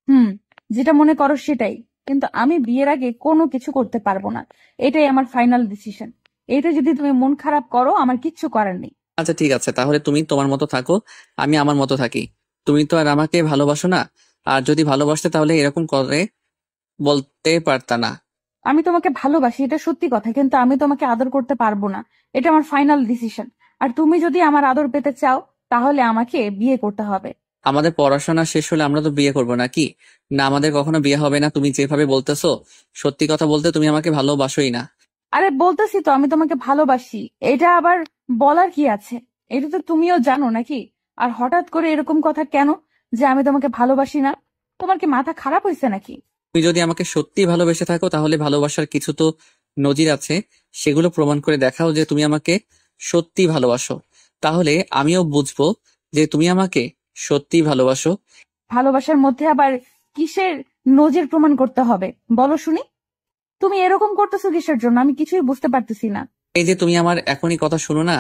হুম, যেটা মনে করো সেটাই, কিন্তু আমি বিয়ের আগে কোনো কিছু করতে পারবো না। এটাই আমার ফাইনাল ডিসিশন। এটা যদি তুমি মন খারাপ করো, আমার কিচ্ছু করার নেই। আচ্ছা ঠিক আছে, তাহলে তুমি তোমার মতো থাকো, আমি আমার মতো থাকি। তুমি তো আর আমাকে ভালোবাসো না। আর যদি ভালোবাসতে তাহলে এরকম করে বলতে পারতা না। আমি তোমাকে ভালোবাসি, এটা সত্যি কথা, কিন্তু আমি তোমাকে আদর করতে পারবো না। এটা আমার ফাইনাল ডিসিশন। আর তুমি যদি আমার আদর পেতে চাও, তাহলে আমাকে বিয়ে করতে হবে। আমাদের পড়াশোনা শেষ হলে আমরা তো বিয়ে করব নাকি? না, আমাদের কখনো বিয়ে হবে না। তুমি যেভাবে বলতেছো, সত্যি কথা বলতে তুমি আমাকে ভালোবাসোই না। আরে বলতেছি তো আমি তোমাকে ভালোবাসি, এটা আবার বলার কি আছে? এটা তো তুমিও জানো নাকি? আর হঠাৎ করে এরকম কথা কেন যে আমি তোমাকে ভালোবাসি না? তোমার কি মাথা খারাপ হয়েছে নাকি? তুমি যদি আমাকে সত্যি ভালোবেসে থাকো তাহলে ভালোবাসার কিছু তো নজির আছে, সেগুলো প্রমাণ করে দেখাও যে তুমি আমাকে সত্যি ভালোবাসো। তাহলে আমিও বুঝবো যে তুমি আমাকে সত্যি ভালোবাসো। ভালোবাসার মধ্যে আবার কিসের নজির প্রমাণ করতে হবে বলো শুনি? তুমি এরকম করতেছো কিসের জন্য, আমি কিছুই বুঝতে পারতেছি না। এই যে তুমি আমার এখনই কথা শুনো না,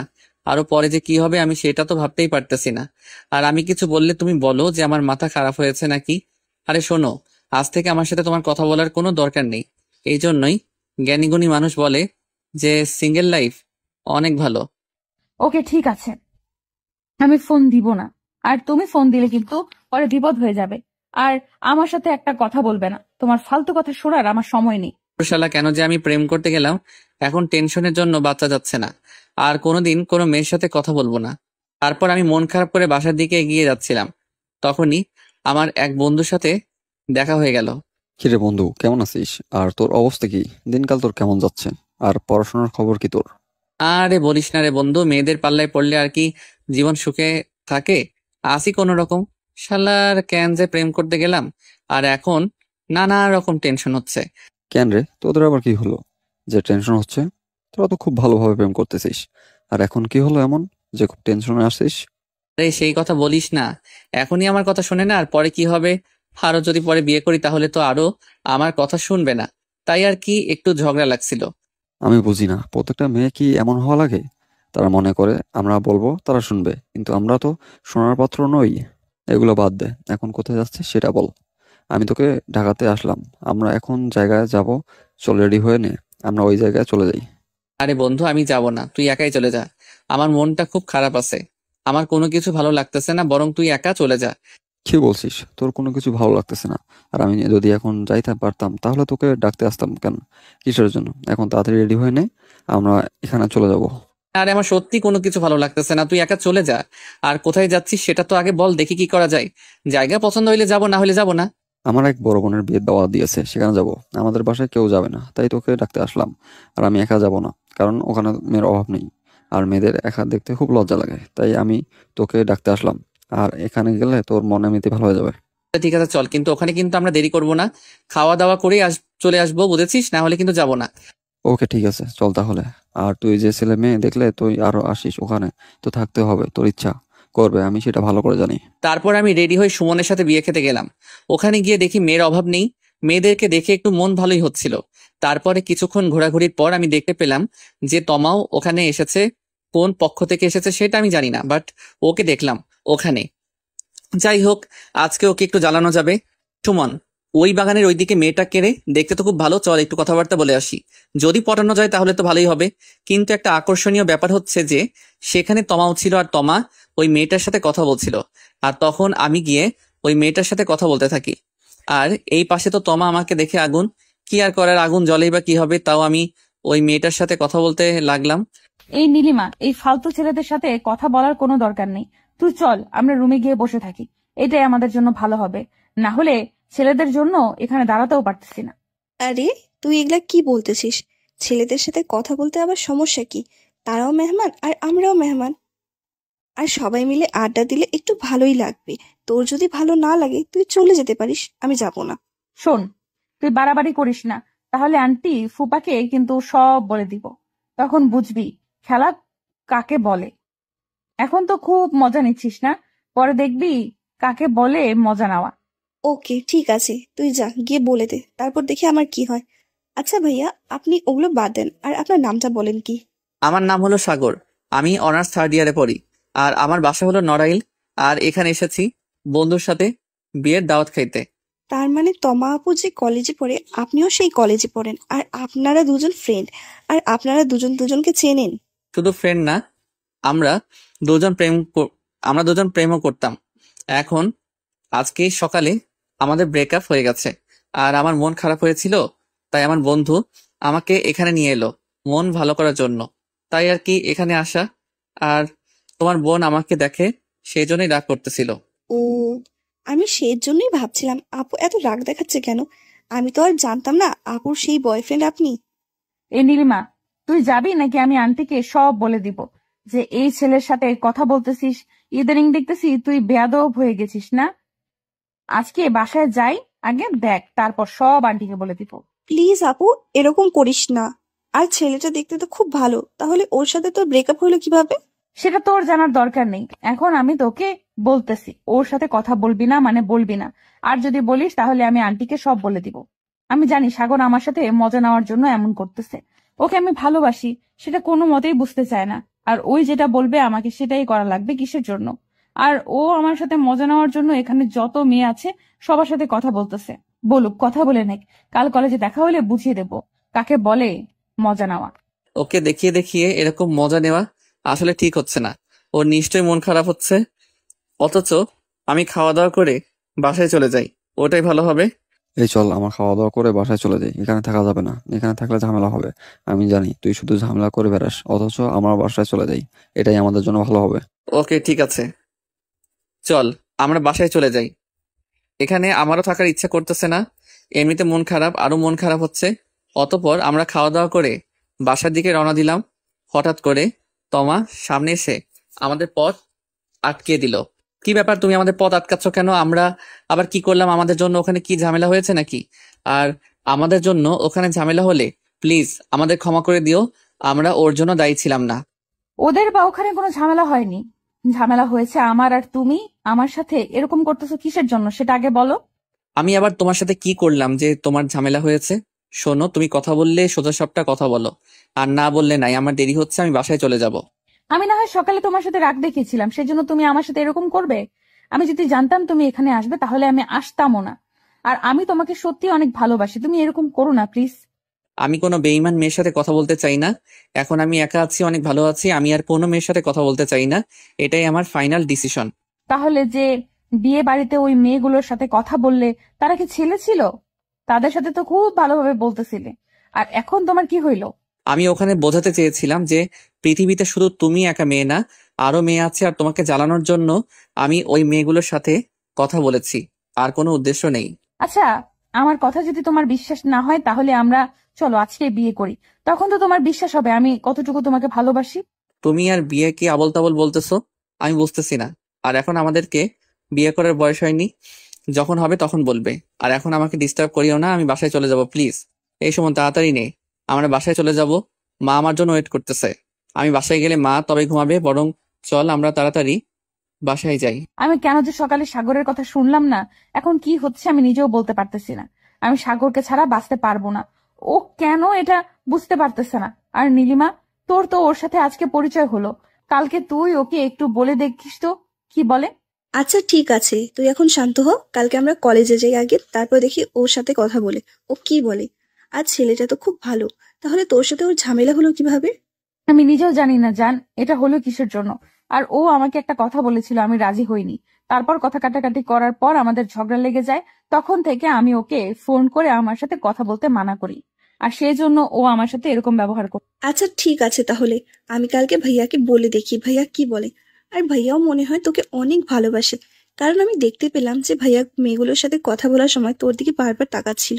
আরো পরে যে কি হবে আমি সেটা তো ভাবতেই পারতেছি না। আর আমি কিছু বললে তুমি বলো যে আমার মাথা খারাপ হয়েছে নাকি। আরে শোনো, আজ থেকে আমার সাথে তোমার কথা বলার কোনো দরকার নেই। এই জন্যই জ্ঞানীগুণী মানুষ বলে যে সিঙ্গেল লাইফ অনেক ভালো। ওকে ঠিক আছে, আমি ফোন দিব না। আর তুমি ফোন দিলে কিন্তু পরে বিপদ হয়ে যাবে। আর আমার সাথে একটা কথা বলবে না, তোমার ফালতু কথা শোনার আমার সময় নেই। শালা, কেন যে আমি প্রেম করতে গেলাম, এখন টেনশনের জন্য বাচ্চা যাচ্ছে না। আর কোনোদিন কোনো মেয়ের সাথে কথা বলবো না। তারপর আমি মন খারাপ করে বাসার দিকে এগিয়ে যাচ্ছিলাম, তখনই আমার এক বন্ধুর সাথে দেখা হয়ে গেল। কিরে বন্ধু, কেমন আছিস? আর তোর অবস্থা কি? দিনকাল তোর কেমন যাচ্ছে? আর পড়াশোনার খবর কি তোর? আরে বলিস না রে বন্ধু, মেয়েদের পাল্লায় পড়লে আর কি জীবন সুখে থাকে? আসি কোনো রকম। শালার কেন যে প্রেম করতে গেলাম, আর এখন নানা রকম টেনশন হচ্ছে। কেন রে, তোদের আবার কি হলো যে টেনশন হচ্ছে? তোরা তো খুব ভালোভাবে প্রেম করতেছিস, আর এখন কি হলো এমন যে খুব টেনশনে আসছিস? আরে সেই কথা বলিস না, এখনই আমার কথা শোনে না, আর পরে কি হবে? আরো যদি পরে বিয়ে করি তাহলে তো আরো আমার কথা শুনবে না। তাই আর কি একটু ঝগড়া লাগছিল। আমি বুঝি না, প্রত্যেকটা মেয়ে কি এমন হওয়া লাগে? তারা মনে করে আমরা বলবো তারা শুনবে, কিন্তু আমরা তো শোনার পাত্র নই। এগুলো বাদ দে, এখন কোথায় যাচ্ছিস সেটা বল। আমি তোকে ঢাকাতে আসলাম, আমরা এখন জায়গায় যাব, চল রেডি হয়ে নে, আমরা ওই জায়গায় চলে যাই। আরে বন্ধু, আমি যাব না, তুই একাই চলে যা। আমার মনটা খুব খারাপ আছে, আমার কোনো কিছু ভালো লাগতেছে না, বরং তুই একা চলে যা। কি বলছিস, তোর কোনো কিছু ভালো লাগতেছে না? আর আমি যদি এখন যাইতে পারতাম তাহলে তোকে ডাকতে আসতাম কেন? কিসের জন্য? এখন তাড়াতাড়ি রেডি হয়ে নে, আমরা এখানে চলে যাব। আরে আমার সত্যি কোনো কিছু ভালো লাগতেছে না, তুই একা চলে যা। আর কোথায় যাচ্ছিস সেটা তো আগে বল, দেখি কি করা যায়। জায়গা পছন্দ হইলে যাব, না হলে যাব না। আমার এক বড় বোনের বিয়ের দাওয়াত দিয়েছে, সেখানে যাব। আমাদের বাসায় কেউ যাবে না, তাই তোকে ডাকতে আসলাম। আর আমি একা যাব না, কারণ ওখানে মেয়ের অভাব নেই। আর মেয়েদের একা দেখতে খুব লজ্জা লাগে, তাই আমি তোকে ডাকতে আসলাম। আর এখানে গেলে তোর মন এমনিতে ভালো হয়ে যাবে। ঠিক আছে চল, কিন্তু ওখানে কিন্তু আমরা দেরি করব না, খাওয়া দাওয়া করে চলে আসবো, বুঝেছিস? না হলে কিন্তু যাব না। ওকে ঠিক আছে, চল তাহলে। আর তুই যে ছেলে মেয়ে দেখলে তুই আরো আসিস, ওখানে তো থাকতে হবে, তোর ইচ্ছা করবে, আমি সেটা ভালো করে জানি। তারপর আমি রেডি হয়ে সুমনের সাথে বিয়ে খেতে গেলাম। ওখানে গিয়ে দেখি মেয়ের অভাব নেই, মেয়েদেরকে দেখে একটু মন ভালোই হচ্ছিল। তারপরে কিছুক্ষণ ঘোরাঘুরির পর আমি দেখতে পেলাম যে তমাও ওখানে এসেছে। কোন পক্ষ থেকে এসেছে সেটা আমি জানি না, বাট ওকে দেখলাম ওখানে। যাই হোক, আজকে ওকে একটু জ্বালানো যাবে। সুমন, ওই বাগানের ওইদিকে মেয়েটা কেড়ে দেখতে তো খুব ভালো, চল একটু কথাবার্তা বলে আসি। যদি পটানো যায় তাহলে তো ভালোই হবে, কিন্তু একটা আকর্ষণীয় ব্যাপার হচ্ছে যে সেখানে তমাও ছিল, আর তমা ওই মেয়েটার সাথে কথা বলছিল। আর তখন আমি গিয়ে ওই মেয়েটার সাথে কথা বলতে থাকি। আর এই পাশে তো তমা আমাকে দেখে আগুন। কি আর করার, আগুন জ্বলেই বা কি হবে, তাও আমি ওই মেয়েটার সাথে কথা বলতে লাগলাম। এই নীলিমা, এই ফালতু ছেলেদের সাথে কথা বলার কোনো দরকার নেই। তুই চল, আমরা রুমে গিয়ে বসে থাকি, এটাই আমাদের জন্য ভালো হবে। না হলে ছেলেদের জন্য এখানে দাঁড়াতেও পারতেছি না। আরে তুই এগুলা কি বলতেছিস? ছেলেদের সাথে কথা বলতে আবার সমস্যা কি? তারাও মেহমান আর আমরাও মেহমান। আর সবাই মিলে আড্ডা দিলে একটু ভালোই লাগবে। তোর যদি ভালো না লাগে তুই চলে যেতে পারিস, আমি যাব না। শোন, তুই বাড়াবাড়ি করিস না, তাহলে আন্টি ফুপাকে কিন্তু সব বলে দিব। তখন বুঝবি খেলা কাকে বলে। এখন তো খুব মজা নিচ্ছিস না, পরে দেখবি কাকে বলে মজা নেওয়া। ওকে ঠিক আছে, তুই যা গিয়ে বলে দে, তারপর দেখি আমার কি হয়। আচ্ছা ভাইয়া, আপনি ওগুলো বাদ দেন, আর আপনার নামটা বলেন কি? আমার নাম হলো সাগর, আমি অনার্স 3rd ইয়ারে পড়ি। আর আমার বাসা হলো নড়াইল। আর এখানে এসেছি বন্ধুর সাথে বিয়ের দাওয়াত খাইতে। তার মানে তমা আপু যে কলেজে পড়ে আপনিও সেই কলেজে পড়েন, আর আপনারা দুজন ফ্রেন্ড, আর আপনারা দুজন দুজনকে চেনেন? শুধু ফ্রেন্ড না, আমরা আমরা দুজন প্রেমও করতাম। এখন আজকে সকালে আমাদের ব্রেকআপ হয়ে গেছে। আর আমার মন খারাপ হয়েছিল, তাই আমার বন্ধু আমাকে এখানে নিয়ে এলো মন ভালো করার জন্য। তাই আর কি এখানে আসা। আর তোমার বোন আমাকে দেখে, সেই জন্যই রাগ করতেছিল। ও, আমি সেই জন্যই ভাবছিলাম আপু এত রাগ দেখাচ্ছে কেন। আমি তো আর জানতাম না আপুর সেই বয়ফ্রেন্ড আপনি। এ নীলিমা, তুই যাবি নাকি আমি আন্টিকে সব বলে দিব যে এই ছেলের সাথে কথা বলতেছিস? ইদানিং দেখতেছি তুই বেয়াদব হয়ে গেছিস না। আজকে বাসায় যাই, আগে দেখ, তারপর সব আন্টিকে বলে দিব। প্লিজ আপু, এরকম করিস না। আর ছেলেটা দেখতে তো খুব ভালো, তাহলে ওর সাথে তোর ব্রেকআপ হলো কিভাবে? সেটা তোর জানার দরকার নেই। এখন আমি তোকে বলতেছি, ওর সাথে কথা বলবি না মানে বলবি না। আর যদি বলিস তাহলে আমি আন্টিকে সব বলে দিব। আমি জানি সাগর আমার সাথে মজা নেওয়ার জন্য এমন করতেছে। ওকে আমি ভালোবাসি, সেটা কোনো মতেই বুঝতে চায় না। আর ওই যেটা বলবে আমাকে সেটাই করা লাগবে, কিসের জন্য? আর ও আমার সাথে মজা নেওয়ার জন্য এখানে যত মেয়ে আছে সবার সাথে কথা বলতেছে। বলুক, কথা বলে নেক, কাল কলেজে দেখা হলে বুঝিয়ে দেব কাকে বলে মজা নেওয়া। ওকে দেখিয়ে দেখিয়ে এরকম মজা নেওয়া আসলে ঠিক হচ্ছে না। ওর নিশ্চয়ই মন খারাপ হচ্ছে। অথচ আমি খাওয়া দাওয়া করে বাসায় চলে যাই, ওটাই ভালো হবে। এই চল, আমার খাওয়া দাওয়া করে বাসায় চলে যাই, এখানে থাকা যাবে না, এখানে থাকলে ঝামেলা হবে। আমি জানি তুই শুধু ঝামেলা করে বেড়াস, অথচ আমার বাসায় চলে যাই, এটাই আমাদের জন্য ভালো হবে। ওকে ঠিক আছে, চল আমরা বাসায় চলে যাই। এখানে আমারও থাকার ইচ্ছা করতেছে না, এমনিতে মন খারাপ, আরো মন খারাপ হচ্ছে। অতঃপর আমরা খাওয়া দাওয়া করে বাসার দিকে রওনা দিলাম। হঠাৎ করে তমা সামনে এসে আমাদের পথ আটকে দিল। কি ব্যাপার, তুমি আমাদের পথ আটকাচ্ছ কেন? আমরা আবার কি করলাম? আমাদের জন্য ওখানে কি ঝামেলা হয়েছে নাকি? আর আমাদের জন্য ওখানে ঝামেলা হলে প্লিজ আমাদের ক্ষমা করে দিও, আমরা ওর জন্য দায়ী ছিলাম না। ওদের বা ওখানে কোনো ঝামেলা হয়নি। ঝামেলা হয়েছে আমার আর তুমি আমার সাথে এরকম করতেছো কিসের জন্য সেটা আগে বলো। আমি আবার তোমার সাথে কি করলাম যে তোমার ঝামেলা হয়েছে? শোনো, তুমি কথা বললে সোজা সাপটা কথা বলো, আর না বললে নাই। আমার দেরি হচ্ছে, আমি বাসায় চলে যাব। আমি না হয় সকালে তোমার সাথে রাগ দেখিয়েছিলাম, সেজন্য তুমি আমার সাথে এরকম করবে? আমি যদি জানতাম তুমি এখানে আসবে তাহলে আমি আসতামও না। আর আমি তোমাকে সত্যি অনেক ভালোবাসি, তুমি এরকম করো না প্লিজ। আমি কোনো বেইমান মেয়ের সাথে কথা বলতে চাই না। এখন আমি একা আছি, অনেক ভালো আছি। আমি আর কোনো মেয়ের সাথে কথা বলতে চাই না। এটাই আমার ফাইনাল ডিসিশন। তাহলে যে বিয়ে বাড়িতে ওই মেয়েগুলোর সাথে কথা বললে, তারা কি ছেলে ছিল? তাদের সাথে তো খুব ভালোভাবে বলতেছিলে, আর এখন তোমার কি হইলো? আমি ওখানে বোঝাতে চেয়েছিলাম যে পৃথিবীতে শুধু তুমি একা মেয়ে না, আরো মেয়ে আছে। আর তোমাকে জ্বালানোর জন্য আমি ওই মেয়েগুলোর সাথে কথা বলেছি, আর কোনো উদ্দেশ্য নেই। আচ্ছা, আমার কথা যদি তোমার বিশ্বাস না হয় তাহলে আমরা চলো আজকে বিয়ে করি, তখন তো তোমার বিশ্বাস হবে আমি কতটুকু তোমাকে ভালোবাসি। তুমি আর বিয়ে কি আবল তাবল বলতেছো? আমি বুঝতেছি না। আর এখন আমাদেরকে বিয়ে করার বয়স হয়নি, যখন হবে তখন বলবে। আর এখন আমাকে ডিস্টার্ব করিও না, আমি বাসায় চলে যাব প্লিজ। এই সময় তাড়াতাড়ি নেই, আমরা বাসায় চলে যাব। মা আমার জন্য ওয়েট করতেছে। আমি বাসায় গেলে মা তবে ঘুমাবে, বরং চল আমরা তাড়াতাড়ি বাসায় যাই। আমি কেন যে সকালে সাগরের কথা শুনলাম না, এখন কি হচ্ছে আমি নিজেও বলতে পারতেছি না। আমি সাগরকে ছাড়া বাঁচতে পারবো না। ও কেন এটা বুঝতে পারতেছে না। আর নীলিমা, তোর তো ওর সাথে আজকে পরিচয় হলো, কালকে তুই ওকে একটু বলে দেখিস তো কি বলে। আচ্ছা ঠিক আছে, তুই এখন শান্ত হ। কালকে আমরা কলেজে যাই আগে, তারপর দেখি ওর সাথে কথা বলে ও কি বলে। আর ছেলেটা তো খুব ভালো, তাহলে তোর সাথে ওর ঝামেলা হলো কিভাবে? আমি নিজেও জানি না জান এটা হলো কিসের জন্য। আর ও আমাকে একটা কথা বলেছিল, আমি রাজি হইনি। তারপর কথা কাটাকাটি করার পর আমাদের ঝগড়া লেগে যায়। তখন থেকে আমি ওকে ফোন করে আমার সাথে কথা বলতে মানা করি, আর সেই জন্য ও আমার সাথে এরকম ব্যবহার করে। আচ্ছা ঠিক আছে, তাহলে আমি কালকে ভাইয়াকে বলে দেখি ভাইয়া কি বলে। আর ভাইয়াও মনে হয় তোকে অনেক ভালোবাসে, কারণ আমি দেখতে পেলাম যে ভাইয়া মেয়েগুলোর সাথে কথা বলার সময় তোর দিকে বারবার তাকাচ্ছিল।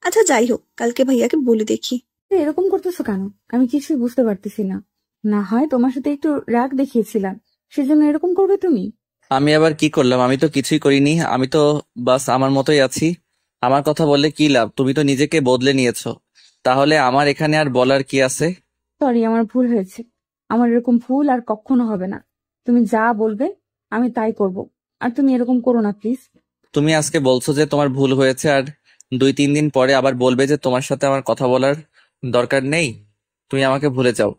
আচ্ছা যাই হোক, কালকে ভাইয়াকে বলে দেখি। তুই এরকম করতেছো কেন? আমি কিছুই বুঝতে পারতেছি না। না হয় তোমার সাথে একটু রাগ দেখিয়েছিলাম, সেজন্য এরকম করবে তুমি? আমি আবার কি করলাম? আমি তো কিছুই করিনি। আমি তো বাস আমার মতোই আছি। আমার কথা বললে কি লাভ? তুমি তো নিজেকে বদলে নিয়েছো। তাহলে আমার এখানে আর বলার কি আছে? সরি, আমার ভুল হয়েছে। আমার এরকম ভুল আর কখনো হবে না। তুমি যা বলবে আমি তাই করব। আর তুমি এরকম করো না প্লিজ। তুমি আজকে বলছো যে তোমার ভুল হয়েছে, আর 2-3 দিন পরে আবার বলবে যে তোমার সাথে আমার কথা বলার দরকার নেই, তুমি আমাকে ভুলে যাও।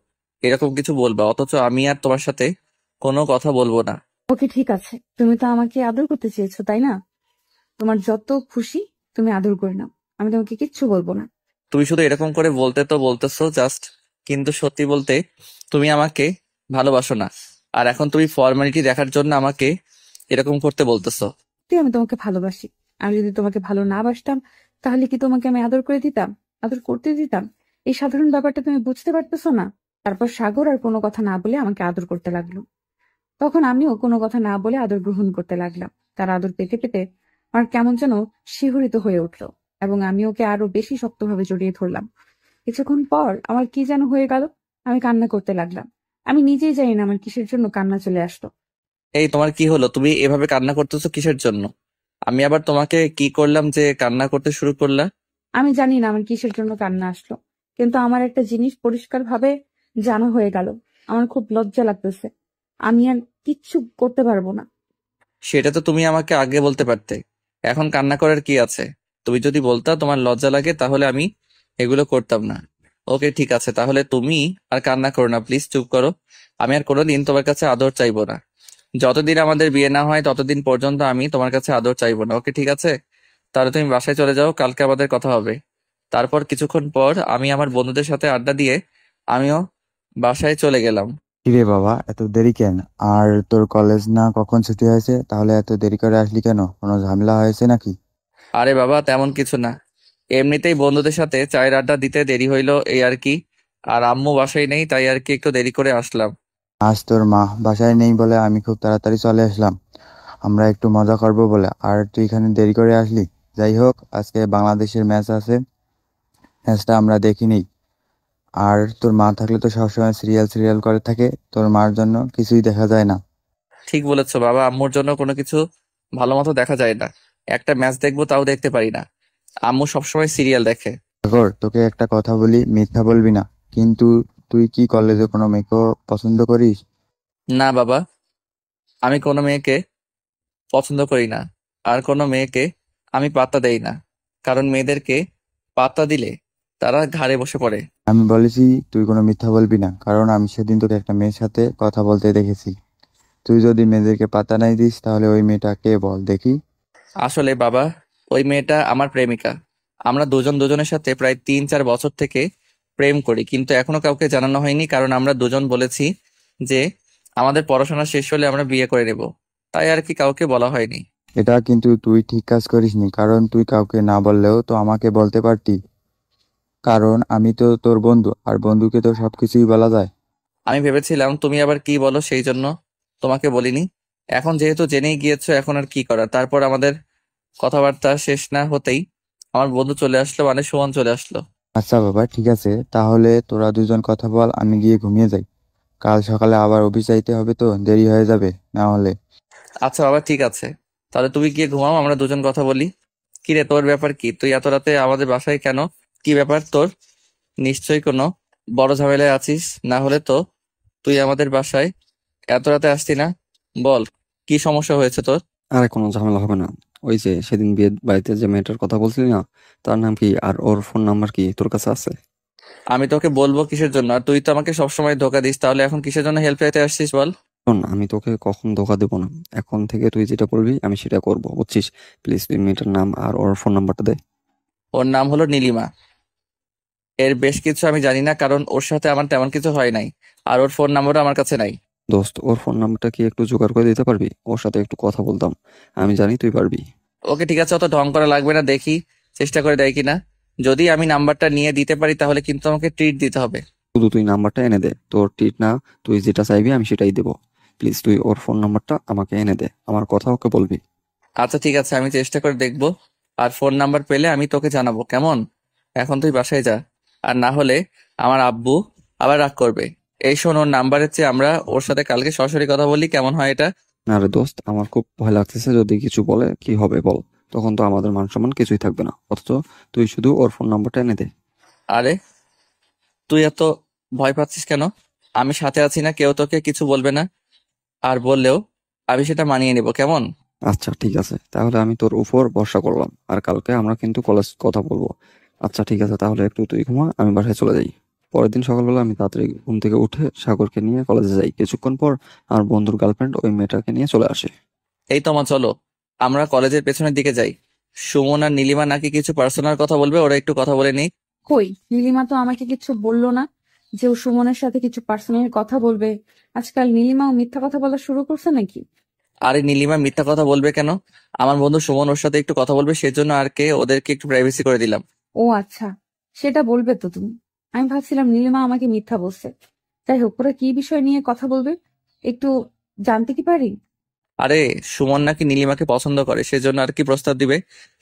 এরকম কিছু বলবা, অথচ আমি আর তোমার সাথে কোনো কথা বলবো না। ওকে ঠিক আছে, তুমি তো আমাকে আদর করতে চেয়েছো তাই না? তোমার যত খুশি তুমি আদর করে নাও, আমি তোমাকে কিচ্ছু বলবো না। তুমি শুধু এরকম করে বলতে তো বলতেছো জাস্ট, কিন্তু সত্যি বলতে তুমি আমাকে ভালোবাসো না। আর এখন তুমি ফর্মালিটি দেখার জন্য আমাকে এরকম করতে বলতেছো। তুই, আমি তোমাকে ভালোবাসি। আমি যদি তোমাকে ভালো না বাসতাম তাহলে কি তোমাকে আমি আদর করে দিতাম, আদর করতে দিতাম? এই সাধারণ ব্যাপারটা তুমি বুঝতে পারতেছো না? তারপর সাগর আর কোনো কথা না বলে আমাকে আদর করতে লাগলো। তখন আমিও কোনো কথা না বলে আদর গ্রহণ করতে লাগলাম। তার আদর পেতে পেতে আমার কেমন যেন শিহরিত হয়ে উঠলো, এবং আমি ওকে আরো বেশি শক্তভাবে জড়িয়ে ধরলাম। কিছুক্ষণ পর আমার কি যেন হয়ে গেল, আমি কান্না করতে লাগলাম। আমি নিজেই জানি না আমার কিসের জন্য কান্না চলে আসলো। এই তোমার কি হলো? তুমি এভাবে কান্না করতেছো কিসের জন্য? আমি আবার তোমাকে কি করলাম যে কান্না করতে শুরু করলা? আমি জানি না আমার কিসের জন্য কান্না আসলো, কিন্তু আমার একটা জিনিস পরিষ্কার ভাবে জানা হয়ে গেল। আমার খুব লজ্জা লাগতেছে, আমি আর কিচ্ছু করতে পারবো না। সেটা তো তুমি আমাকে আগে বলতে পারতে। এখন কান্না করার কি আছে? তুমি যদি বলতা তোমার লজ্জা লাগে, তাহলে আমি এগুলো করতাম না। ওকে ঠিক আছে, তাহলে তুমি আর কান্না করো না, প্লিজ চুপ করো। আমি আর কোনোদিন তোমার কাছে আদর চাইবো না। যতদিন আমাদের বিয়ে না হয় ততদিন পর্যন্ত আমি তোমার কাছে আদর চাইবো না। ওকে ঠিক আছে? তাহলে তুমি বাসায় চলে যাও, কালকে আমাদের কথা হবে। তারপর কিছুক্ষণ পর আমি আমার বন্ধুদের সাথে আড্ডা দিয়ে আমিও বাসায় চলে গেলাম। কিরে বাবা, এত দেরি কেন? আর তোর কলেজ না কখন ছুটি হয়েছে? তাহলে এত দেরি করে আসলি কেন? কোনো ঝামেলা হয়েছে নাকি? আরে বাবা, তেমন কিছু না। এমনিতেই বন্ধুদের সাথে চায়ের আড্ডা দিতে দেরি হইলো, এই আর কি। আর আম্মু বাসায় নেই, তাই আর কি একটু দেরি করে আসলাম। আজ তোর মা বাসায় নেই বলে আমি খুব তাড়াতাড়ি চলে আসলাম, আমরা একটু মজা করব বলে। আর তুই এখানে দেরি করে আসলি। যাই হোক, আজকে বাংলাদেশের ম্যাচ আছে, ম্যাচটা আমরা দেখিনি। আর তোর মা থাকলে তো সবসময় সিরিয়াল সিরিয়াল করে থাকে, তোর মার জন্য কিছুই দেখা যায় না। ঠিক বলেছো বাবা, আম্মুর জন্য কোনো কিছু ভালো মতো দেখা যায় না। একটা ম্যাচ দেখবো তাও দেখতে পারি না। আম্মু সবসময় সিরিয়াল দেখে। সাগর, তোকে একটা কথা বলি, মিথ্যা বলবি না কিন্তু। তুই কি কলেজে কোনো মেয়েকে পছন্দ করিস? না বাবা, আমি কোনো মেয়েকে পছন্দ করি না। আর কোনো মেয়েকে আমি পাত্তা দেই না, কারণ মেয়েদেরকে পাত্তা দিলে তারা ঘাড়ে বসে পড়ে। আমি বলেছি তুই কোনো মিথ্যা বলবি না, কারণ আমি সেদিন তোকে একটা মেয়ের সাথে কথা বলতে দেখেছি। তুই যদি মেয়েদেরকে পাতা নাই দিস তাহলে ওই মেয়েটা কে বল দেখি। আসলে বাবা, ওই মেয়েটা আমার প্রেমিকা। আমরা দুজন দুজনের সাথে প্রায় 3-4 বছর থেকে প্রেম করি, কিন্তু এখনো কাউকে জানানো হয়নি, কারণ আমরা দুজন বলেছি যে আমাদের পড়াশোনা শেষ হলে আমরা বিয়ে করে নেব। তাই আর কি কাউকে বলা হয়নি। এটা কিন্তু তুই ঠিক কাজ করিসনি, কারণ তুই কাউকে না বললেও তো আমাকে বলতে পারতি, কারণ আমি তো তোর বন্ধু, আর বন্ধুকে তো সবকিছুই বলা যায়। আমি ভেবেছিলাম তুমি আবার কি বলো, সেই জন্য তোমাকে বলিনি। এখন যেহেতু জেনেই গিয়েছো, এখন আর কি করার। তারপর আমাদের কথাবার্তা শেষ না হতেই আমার বন্ধু চলে আসলো, মানে সুমন চলে আসলো। আচ্ছা বাবা, ঠিক আছে, তাহলে তোরা দুজন কথা বল, আমি গিয়ে ঘুমিয়ে যাই। কাল সকালে আবার অফিস যাইতে হবে, তো দেরি হয়ে যাবে না হলে। আচ্ছা বাবা, ঠিক আছে, তাহলে তুমি গিয়ে ঘুমাও, আমরা দুজন কথা বলি। কি রে, তোর ব্যাপার কি? তুই এত রাতে আমাদের বাসায় কেন? কি ব্যাপার তোর? নিশ্চয়ই কোনো বড় ঝামেলায় আছিস, না হলে তো তুই আমাদের বাসায় এত রাতে আসতি না। বল, কি সমস্যা হয়েছে তোর? আরে কোনো ঝামেলা হবে না। ওই যে সেদিন বিয়ে বাড়িতে যে মেয়েটার কথা বলছিলি না, তার নাম কি আর ওর ফোন নাম্বার কি তোর কাছে আছে? আমি তোকে বলবো কিসের জন্য? আর তুই তো আমাকে সবসময় ধোকা দিস, তাহলে এখন কিসের জন্য হেল্প চাইতে আসছিস বল? শোন, আমি তোকে কখন ধোকা দেবো না। এখন থেকে তুই যেটা বলবি আমি সেটা করবো, বুঝছিস? প্লিজ তুই মেয়েটার নাম আর ওর ফোন নাম্বারটা দে। ওর নাম হলো নীলিমা। এর বেশ কিছু আমি জানি না, কারণ ওর সাথে আমার তেমন কিছু হয় নাই, আর ওর ফোন নাম্বারও আমার কাছে নাই। দোস্ত, ওর ফোন নাম্বারটা কি একটু জোগাড় করে দিতে পারবি? ওর সাথে একটু কথা বলতাম, আমি জানি তুই পারবি। ওকে ঠিক আছে, অত ঢং করা লাগবে না, দেখি চেষ্টা করে দেয় কিনা। যদি আমি নাম্বারটা নিয়ে দিতে পারি তাহলে কিন্তু আমাকে ট্রিট দিতে হবে। শুধু তুই নাম্বারটা এনে দে, তোর ট্রিট না, তুই যেটা চাইবি আমি সেটাই দেবো। প্লিজ তুই ওর ফোন নাম্বারটা আমাকে এনে দে, আমার কথা ওকে বলবি। আচ্ছা ঠিক আছে, আমি চেষ্টা করে দেখবো। আর ফোন নাম্বার পেলে আমি তোকে জানাবো, কেমন? এখন তুই বাসায় যা, আর না হলে আমার আব্বু আবার রাগ করবে। এই শোন, ওর নাম্বারের চেয়ে আমরা ওর সাথে কালকে সরাসরি কথা বলি, কেমন হয় এটা? না রে দোস্ত, আমার খুব ভয় লাগতেছে, যদি কিছু বলে কি হবে বল? তখন তো আমাদের মান সম্মান কিছুই থাকবে না। অথচ তুই শুধু ওর ফোন নাম্বারটা এনে দে। আরে, তুই এত ভয় পাচ্ছিস কেন? আমি সাথে আছি না, কেউ তোকে কিছু বলবে না। আর বললেও আমি সেটা মানিয়ে নেব, কেমন? আচ্ছা ঠিক আছে, তাহলে আমি তোর উপর ভরসা করলাম, আর কালকে আমরা কিন্তু কলেজ কথা বলবো। আচ্ছা ঠিক আছে, তাহলে একটু তুই ঘুমা, আমি বাসায় চলে যাই। পরের দিন সকালবেলা আমি তাড়াতাড়ি ঘুম থেকে উঠে সাগরকে নিয়ে কলেজে যাই। কিছুক্ষণ পর আমার বন্ধুর গার্লফ্রেন্ড ওই মেয়েটাকে নিয়ে চলে আসে। এই তো মা, চলো আমরা কলেজের পেছনের দিকে যাই। সুমন আর নীলিমা নাকি কিছু পার্সোনাল কথা বলবে, ওরা একটু কথা বলে নিই। কই, নীলিমা তো আমাকে কিছু বললো না যে ও সুমনের সাথে কিছু পার্সোনাল কথা বলবে। আজকাল নীলিমাও মিথ্যা কথা বলা শুরু করছে নাকি? আরে নীলিমা মিথ্যা কথা বলবে কেন? আমার বন্ধু সুমন ওর সাথে একটু কথা বলবে, সেজন্য আর কে ওদেরকে একটু প্রাইভেসি করে দিলাম। ও আচ্ছা, সেটা বলবে তো তুমি। আমি ভাবছিলাম নীলিমা আমাকে মিথ্যা বলছে। যাই হোক, ওরা কি বিষয় নিয়ে কথা বলবে একটু জানতে কি পারি? আরে, সুমন নাকি নীলিমাকে পছন্দ করে, সেজন্য আর কি প্রস্তাব দিবে।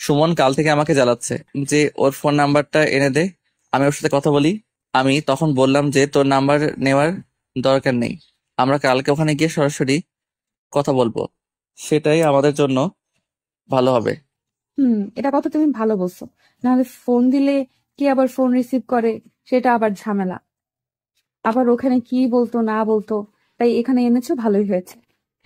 সুমন কাল থেকে আমাকে জ্বালাচ্ছে যে ওর ফোন নাম্বারটা এনে দে, আমি ওর সাথে কথা বলি। আমি তখন বললাম যে তোর নাম্বার নেওয়ার দরকার নেই, আমরা কালকে ওখানে গিয়ে সরাসরি কথা বলবো, সেটাই আমাদের জন্য ভালো হবে। এটা কথা তুমি ভালো বলছো। নাহলে ফোন দিলে কি আবার ফোন রিসিভ করে, সেটা আবার ঝামেলা। আবার ওখানে কি বলতো না বলতো, তাই এখানে এনেছো, ভালোই হয়েছে।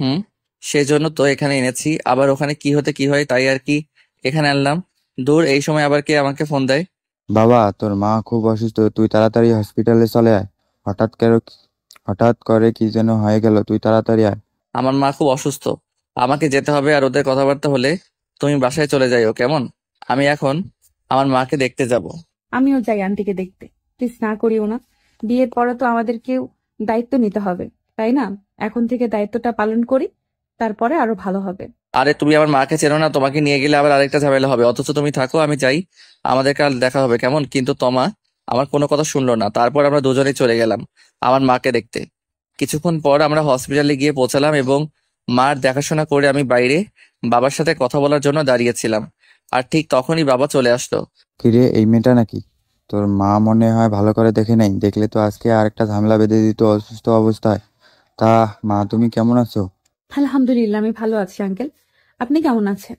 হুম, সেজন্য তো এখানে এনেছি, আবার ওখানে কি হতে কি হয় তাই আর কি এখানে আনলাম। দূর, এই সময় আবার কে আমাকে ফোন দেয়? বাবা, তোর মা খুব অসুস্থ, তুই তাড়াতাড়ি হসপিটালে চলে আয়। হঠাৎ করে কি যেন হয়ে গেল, তুই তাড়াতাড়ি আয়। আমার মা খুব অসুস্থ, আমাকে যেতে হবে। আর ওদের কথাবার্তা হলে তুমি বাসায় চলে যাইও, কেমন? আমি এখন আমার মাকে দেখতে যাব। আমিও যাই আন্টিকে দেখতে। প্লিজ না করিও না। বিয়ের পরে তো আমাদেরকেও দায়িত্ব নিতে হবে, তাই না? এখন থেকে দায়িত্বটা পালন করি, তারপরে আরো ভালো হবে। আরে, তুমি আমার মাকে চেনো না, তোমাকে নিয়ে গেলে আবার আরেকটা ঝামেলা হবে। অথচ তুমি থাকো, আমি যাই, আমাদের কাল দেখা হবে, কেমন? কিন্তু তোমা আমার কোনো কথা শুনলো না। তারপর আমরা দুজনেই চলে গেলাম আমার মাকে দেখতে। কিছুক্ষণ পর আমরা হসপিটালে গিয়ে পৌঁছালাম, এবং মার দেখাশোনা করে আমি বাইরে বাবার সাথে কথা বলার জন্য দাঁড়িয়েছিলাম। আর ঠিক তখনই বাবা চলে আসলো। কিরে, এই মেয়েটা নাকি? তোর মা মনে হয় ভালো করে দেখে নাই, দেখলে তো আজকে আরেকটা ঝামেলা বেঁধে দিত অসুস্থ অবস্থায়। তা মা, তুমি কেমন আছো? আলহামদুলিল্লাহ, আমি ভালো আছি আঙ্কেল। আপনি কেমন আছেন?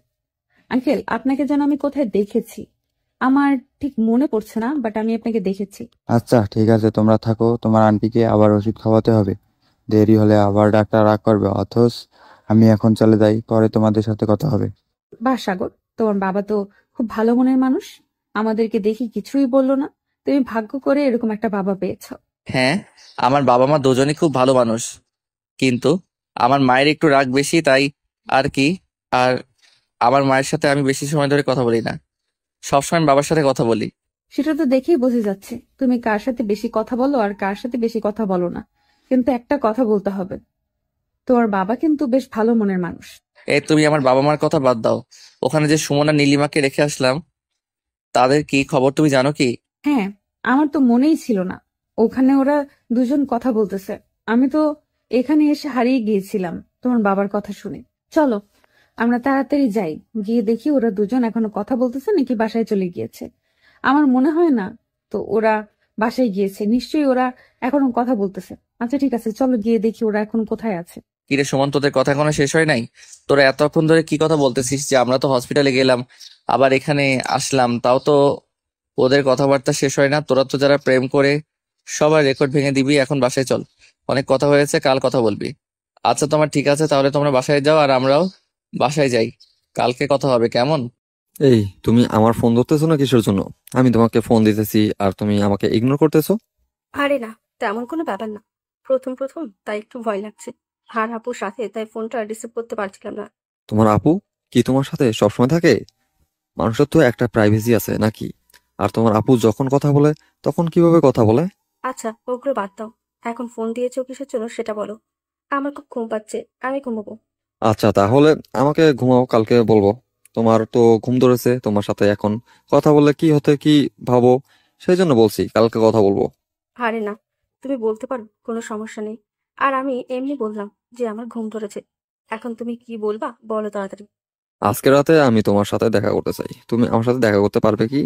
আঙ্কেল, আপনাকে যেন আমি কোথায় দেখেছি, আমার ঠিক মনে পড়ছে না, বাট আমি আপনাকে দেখেছি। আচ্ছা ঠিক আছে, তোমরা থাকো, তোমার আন্টিকে আবার ওষুধ খাওয়াতে হবে, দেরি হলে আবার ডাক্তার রাগ করবে। অথচ আমি এখন চলে যাই, পরে তোমাদের সাথে কথা হবে। বাহ সাগর, তোমার বাবা তো খুব ভালো মনের মানুষ। আমাদেরকে দেখি কিছুই বললো না। তুমি ভাগ্য করে এরকম একটা বাবা পেয়েছো। হ্যাঁ, আমার বাবা মা দুজনই খুব ভালো মানুষ, কিন্তু আমার মায়ের একটু রাগ বেশি, তাই আর কি। আর আমার মায়ের সাথে আমি বেশি সময় ধরে কথা বলি না, সবসময় বাবার সাথে কথা বলি। সেটা তো দেখেই বোঝা যাচ্ছে তুমি কার সাথে বেশি কথা বলো আর কার সাথে বেশি কথা বলো না। কিন্তু একটা কথা বলতে হবে, তোমার বাবা কিন্তু বেশ ভালো মনের মানুষ। এই তুমি আমার বাবা মার কথা বাদ দাও, ওখানে যে সুমন আর নীলিমাকে রেখে আসলাম, তাদের কি খবর তুমি জানো কি? হ্যাঁ, আমার তো মনেই ছিল না ওখানে ওরা দুজন কথা বলতেছে। আমি তো এখানে এসে হারিয়ে গিয়েছিলাম তোমার বাবার কথা শুনে। চলো আমরা তাড়াতাড়ি যাই, গিয়ে দেখি ওরা দুজন এখনো কথা বলতেছে নাকি বাসায় চলে গিয়েছে। আমার মনে হয় না তো ওরা বাসায় গিয়েছে, নিশ্চয়ই ওরা এখনো কথা বলতেছে। আচ্ছা ঠিক আছে, চলো গিয়ে দেখি ওরা এখন কোথায় আছে। কিরে সুমন, তোদের কথা এখনো শেষ হয় নাই? তোরা এতক্ষণ ধরে কি কথা বলতেছিস যে আমরা তো হসপিটালে গেলাম আবার এখানে আসলাম, তাও তো ওদের কথাবার্তা শেষ হয় না। তোরা তো যারা প্রেম করে সবার রেকর্ড ভেঙে দিবি। এখন বাসায় চল, অনেক কথা হয়েছে, কাল কথা বলবি। আচ্ছা তোমার ঠিক আছে, তাহলে তোমরা বাসায় যাও আর আমরাও বাসায় যাই, কালকে কথা হবে, কেমন? এই তুমি আমার ফোন ধরতেছো না কিসের জন্য? আমি তোমাকে ফোন দিতেছি আর তুমি আমাকে ইগনোর করতেছো। আরে না, তেমন কোনো ব্যাপার না। প্রথম প্রথম তাই একটু ভয় লাগছে। আর আপুর সাথে তাই ফোনটা রিসিভ করতে পারছিলাম না। তোমার আপু কি তোমার সাথে সবসময় থাকে? মানুষের তো একটা প্রাইভেসি আছে নাকি? আর তোমার আপু যখন কথা বলে তখন কিভাবে কথা বলে? আচ্ছা ওগুলো বাদ দাও, এখন ফোন দিয়েছো কিসের জন্য সেটা বলো। আমার খুব ঘুম পাচ্ছে, আমি ঘুমোবো। আচ্ছা তাহলে আমাকে ঘুমাও, কালকে বলবো। তোমার তো ঘুম ধরেছে, তোমার সাথে এখন কথা বললে কি হতে কি ভাবো, সেই জন্য বলছি কালকে কথা বলবো। আরে না, তুমি বলতে পারো, কোনো সমস্যা নেই। আর আমি এমনি বললাম যে আমার ঘুম ধরেছে। এখন তুমি কি বলবা বলো তাড়াতাড়ি। আজকে রাতে আমি তোমার সাথে দেখা করতে চাই, তুমি আমার সাথে দেখা করতে পারবে কি?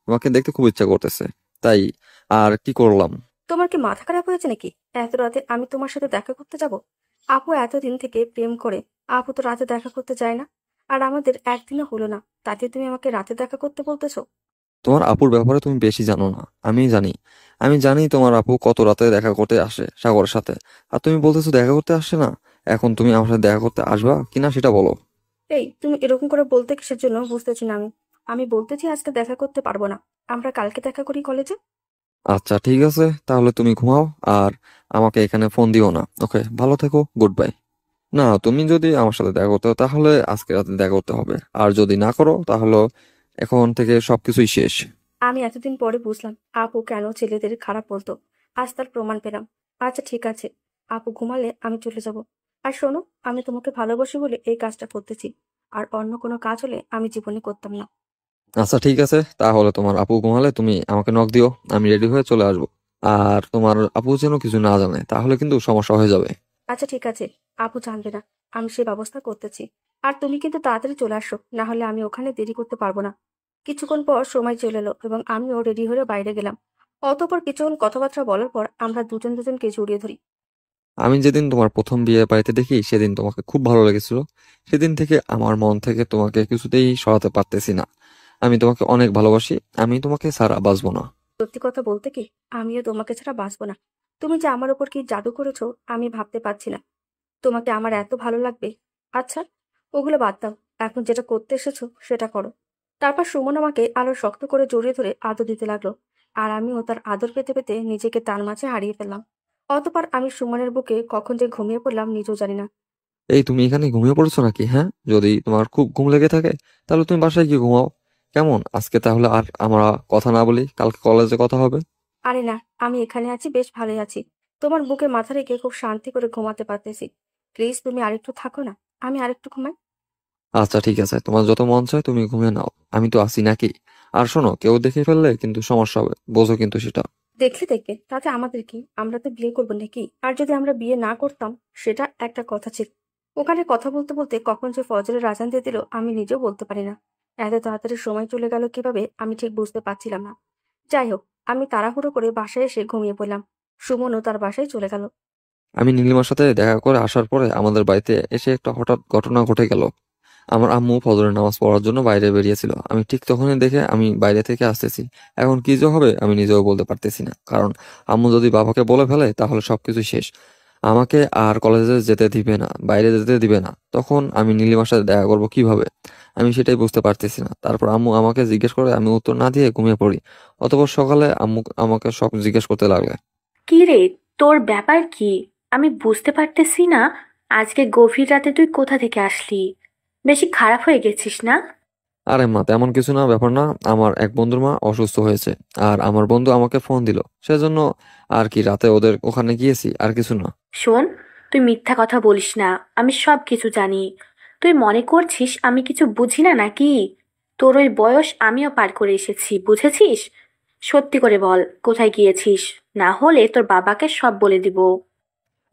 তোমাকে দেখতে খুব ইচ্ছা করতেছে, তাই। আর কি করলাম? তোমার কি মাথা খারাপ হয়েছে নাকি? এত রাতে আমি তোমার সাথে দেখা করতে যাব? আপু এতদিন থেকে প্রেম করে, আপু তো রাতে দেখা করতে যায় না। আর আমাদের একদিনও হলো না, তাতে তুমি আমাকে রাতে দেখা করতে বলতেছো? তোমার আপুর ব্যাপারে তুমি বেশি জানো না, আমি জানি। আমি জানি তোমার আপু কত রাতে দেখা করতে আসে সাগরের সাথে, আর তুমি বলতেছো দেখা করতে আসে না। এখন তুমি আমার সাথে দেখা করতে আসবা কিনা সেটা বলো। এই তুমি এরকম করে বলতে কিসের জন্য বুঝতেছি না আমি। আমি বলতেছি আজকে দেখা করতে পারবো না, আমরা কালকে দেখা করি কলেজে। আচ্ছা ঠিক আছে, তাহলে তুমি ঘুমাও আর আমাকে এখানে ফোন দিও না। ওকে, ভালো থেকো, গুড বাই। না, তুমি যদি আমার সাথে দেখা করতে হয় তাহলে আজকে রাতে দেখা করতে হবে, আর যদি না করো তাহলে এখন থেকে সবকিছুই শেষ। আমি এতদিন পরে বুঝলাম আপু কেন ছেলেদের খারাপ বলতো। আজ তার প্রমাণ পেলাম। আচ্ছা ঠিক আছে, আপু ঘুমালে আমি চলে যাব। আর শোনো, আমি তোমাকে ভালোবাসি বলে এই কাজটা করতেছি। আর অন্য কোনো কাজ হলে আমি জীবনে করতাম না। আচ্ছা ঠিক আছে, তাহলে তোমার আপু ঘুমালে তুমি আমাকে নক দিও, আমি রেডি হয়ে চলে আসবো। আর তোমার আপু যেন কিছু না জানে, তাহলে কিন্তু সমস্যা হয়ে যাবে। আচ্ছা ঠিক আছে, আপু জানবে না, আমি সে ব্যবস্থা করতেছি। আর তুমি কিন্তু তাড়াতাড়ি চলে আসো, না হলে আমি ওখানে দেরি করতে পারবো না। কিছুক্ষণ পর সময় চলে এলো এবং আমিও রেডি হয়ে বাইরে গেলাম। অতঃপর কিছুক্ষণ কথাবার্তা বলার পর আমরা দুজন দুজনকে জড়িয়ে ধরি। আমি যেদিন তোমার প্রথম বিয়ে বাড়িতে দেখি সেদিন তোমাকে খুব ভালো লেগেছিল। সেদিন থেকে আমার মন থেকে তোমাকে কিছুতেই সরাতে পারতেছি না। আমি তোমাকে অনেক ভালোবাসি, আমি তোমাকে ছাড়া বাঁচবো না। সত্যি কথা বলতে কি, আমিও তোমাকে ছাড়া বাঁচবো না। তুমি যে আমার ওপর কি জাদু করেছো আমি ভাবতে পারছি না। তোমাকে আমার এত ভালো লাগবে। আচ্ছা ওগুলো বাদ দাও, এখন যেটা করতে এসেছো সেটা করো। তারপর সুমন আমাকে আরো শক্ত করে জড়িয়ে ধরে আদর দিতে লাগলো। আর আমিও তার আদর পেতে পেতে নিজেকে তার মাঝে হারিয়ে ফেললাম। অতঃপর আমি সুমনের বুকে কখন যে ঘুমিয়ে পড়লাম নিজেও জানি না। এই তুমি এখানে ঘুমিয়ে পড়েছো নাকি? হ্যাঁ, যদি তোমার খুব ঘুম লেগে থাকে তাহলে তুমি বাসায় গিয়ে ঘুমাও। কেমন, আজকে তাহলে আর আমরা কথা না বলি, কালকে কলেজে কথা হবে। আরে না, আমি এখানে আছি, বেশ ভালোই আছি। তোমার বুকে মাথা রেখে খুব শান্তি করে ঘুমাতে পারতেছি। প্লিজ তুমি আরেকটু থাকো না, আমি আরেকটু ঘুমাই। আচ্ছা ঠিক আছে, তোমার যত মন চায় তুমি ঘুমিয়ে নাও, আমি তো আছি নাকি। আর শোনো, কেউ দেখে ফেললে কিন্তু সমস্যা হবে, বোঝো কিন্তু সেটা। দেখলে দেখবে, তাতে আমাদের কি? আমরা তো বিয়ে করবো নাকি? আর যদি আমরা বিয়ে না করতাম সেটা একটা কথা ছিল। ওখানে কথা বলতে বলতে কখন যে ফজরের আজান দিয়ে দিল আমি নিজেও বলতে পারি না। এত তাড়াতাড়ি সময় চলে গেল কিভাবে আমি ঠিক বুঝতে পারছিলাম না। যাই হোক, আমি তাড়াহুড়ো করে বাসায় এসে ঘুমিয়ে পড়লাম। সুমনও তার বাসায় চলে গেল। আমি নীলিমার সাথে দেখা করে আসার পরে আমাদের বাড়িতে এসে একটা হঠাৎ ঘটনা ঘটে গেল। আমার আম্মু ফজরের নামাজ পড়ার জন্য বাইরে বেরিয়েছিল, আমি ঠিক তখনই দেখে আমি বাইরে থেকে আসতেছি। এখন কি যে হবে আমি নিজেও বলতে পারতেছি না, কারণ আম্মু যদি বাবাকে বলে ফেলে তাহলে সবকিছু শেষ। আমাকে আর কলেজে যেতে দিবে না, বাইরে যেতে দিবে না। তখন আমি নীলিমার সাথে দেখা করবো কিভাবে, আমি সেটাই বুঝতে পারতেছি না। তারপর আম্মু আমাকে জিজ্ঞেস করে, আমি উত্তর না দিয়ে ঘুমিয়ে পড়ি। অতঃপর সকালে আম্মু আমাকে সব জিজ্ঞেস করতে লাগলে। কি রে, তোর ব্যাপার কি? আমি বুঝতে পারতেছি না। আজকে গভীর রাতে তুই কোথা থেকে আসলি? বেশি খারাপ হয়ে গেছিস না? আরে মা, তেমন কিছু না, ব্যাপার না। আমার এক বন্ধুর মা অসুস্থ হয়েছে, আর আমার বন্ধু আমাকে ফোন দিল, সেজন্য আর কি রাতে ওদের ওখানে গিয়েছি, আর কিছু না। শোন, তুই মিথ্যা কথা বলিস না। আমি সব কিছু জানি। তুই মনে করছিস আমি কিছু বুঝি না নাকি? তোর ওই বয়স আমিও পার করে এসেছি, বুঝেছিস? সত্যি করে বল, কোথায় গিয়েছিস? না হলে তোর বাবাকে সব বলে দিব।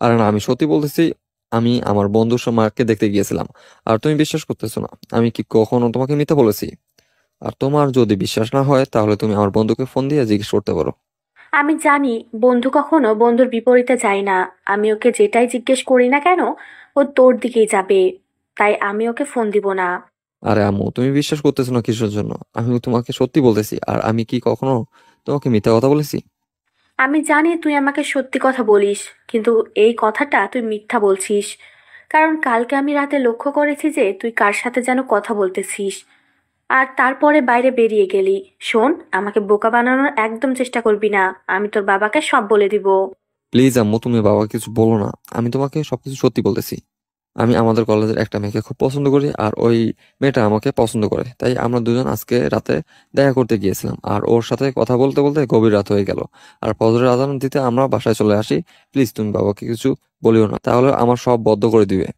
আরে না, আমি সত্যি বলতেছি। আমি আমার বন্ধুর মাকে দেখতে গিয়েছিলাম, আর তুমি বিশ্বাস করতেছো না। আমি কি কখনো তোমাকে মিথ্যা বলেছি? আর তোমার যদি বিশ্বাস না হয়, তাহলে তুমি আমার বন্ধুকে ফোন দিয়ে জিজ্ঞেস করতে পারো। আমি জানি বন্ধু কখনো বন্ধুর বিপরীতে যায় না। আমি ওকে যেটাই জিজ্ঞেস করি না কেন, ও তোর দিকেই যাবে। তাই আমি ওকে ফোন দিব না। আরে আম্মু, তুমি বিশ্বাস করতেছো না কিসের জন্য? আমি তোমাকে সত্যি বলতেছি। আর আমি কি কখনো তোমাকে মিথ্যা কথা বলেছি? আমি জানি তুই আমাকে সত্যি কথা বলিস, কিন্তু এই কথাটা তুই মিথ্যা বলছিস। কারণ কালকে আমি রাতে লক্ষ্য করেছি যে তুই কার সাথে যেন কথা বলতেছিস, আর তারপরে বাইরে বেরিয়ে গেলি। শোন, আমাকে বোকা বানানোর একদম চেষ্টা করবি না। আমি তোর বাবাকে সব বলে দিব। প্লিজ আম্মু, তুমি বাবা কিছু বলো না। আমি তোমাকে সবকিছু সত্যি বলতেছি। আমি আমাদের কলেজের একটা মেয়েকে খুব পছন্দ করি, আর ওই মেয়েটা আমাকে পছন্দ করে। তাই আমরা দুজন আজকে রাতে দেখা করতে গিয়েছিলাম, আর ওর সাথে কথা বলতে বলতে গভীর রাত হয়ে গেল। আর ফজরের আজান দিতে আমরা বাসায় চলে আসি। প্লিজ তুমি বাবাকে কিছু বলিও না, তাহলে আমার সব বদ্ধ করে দিবে।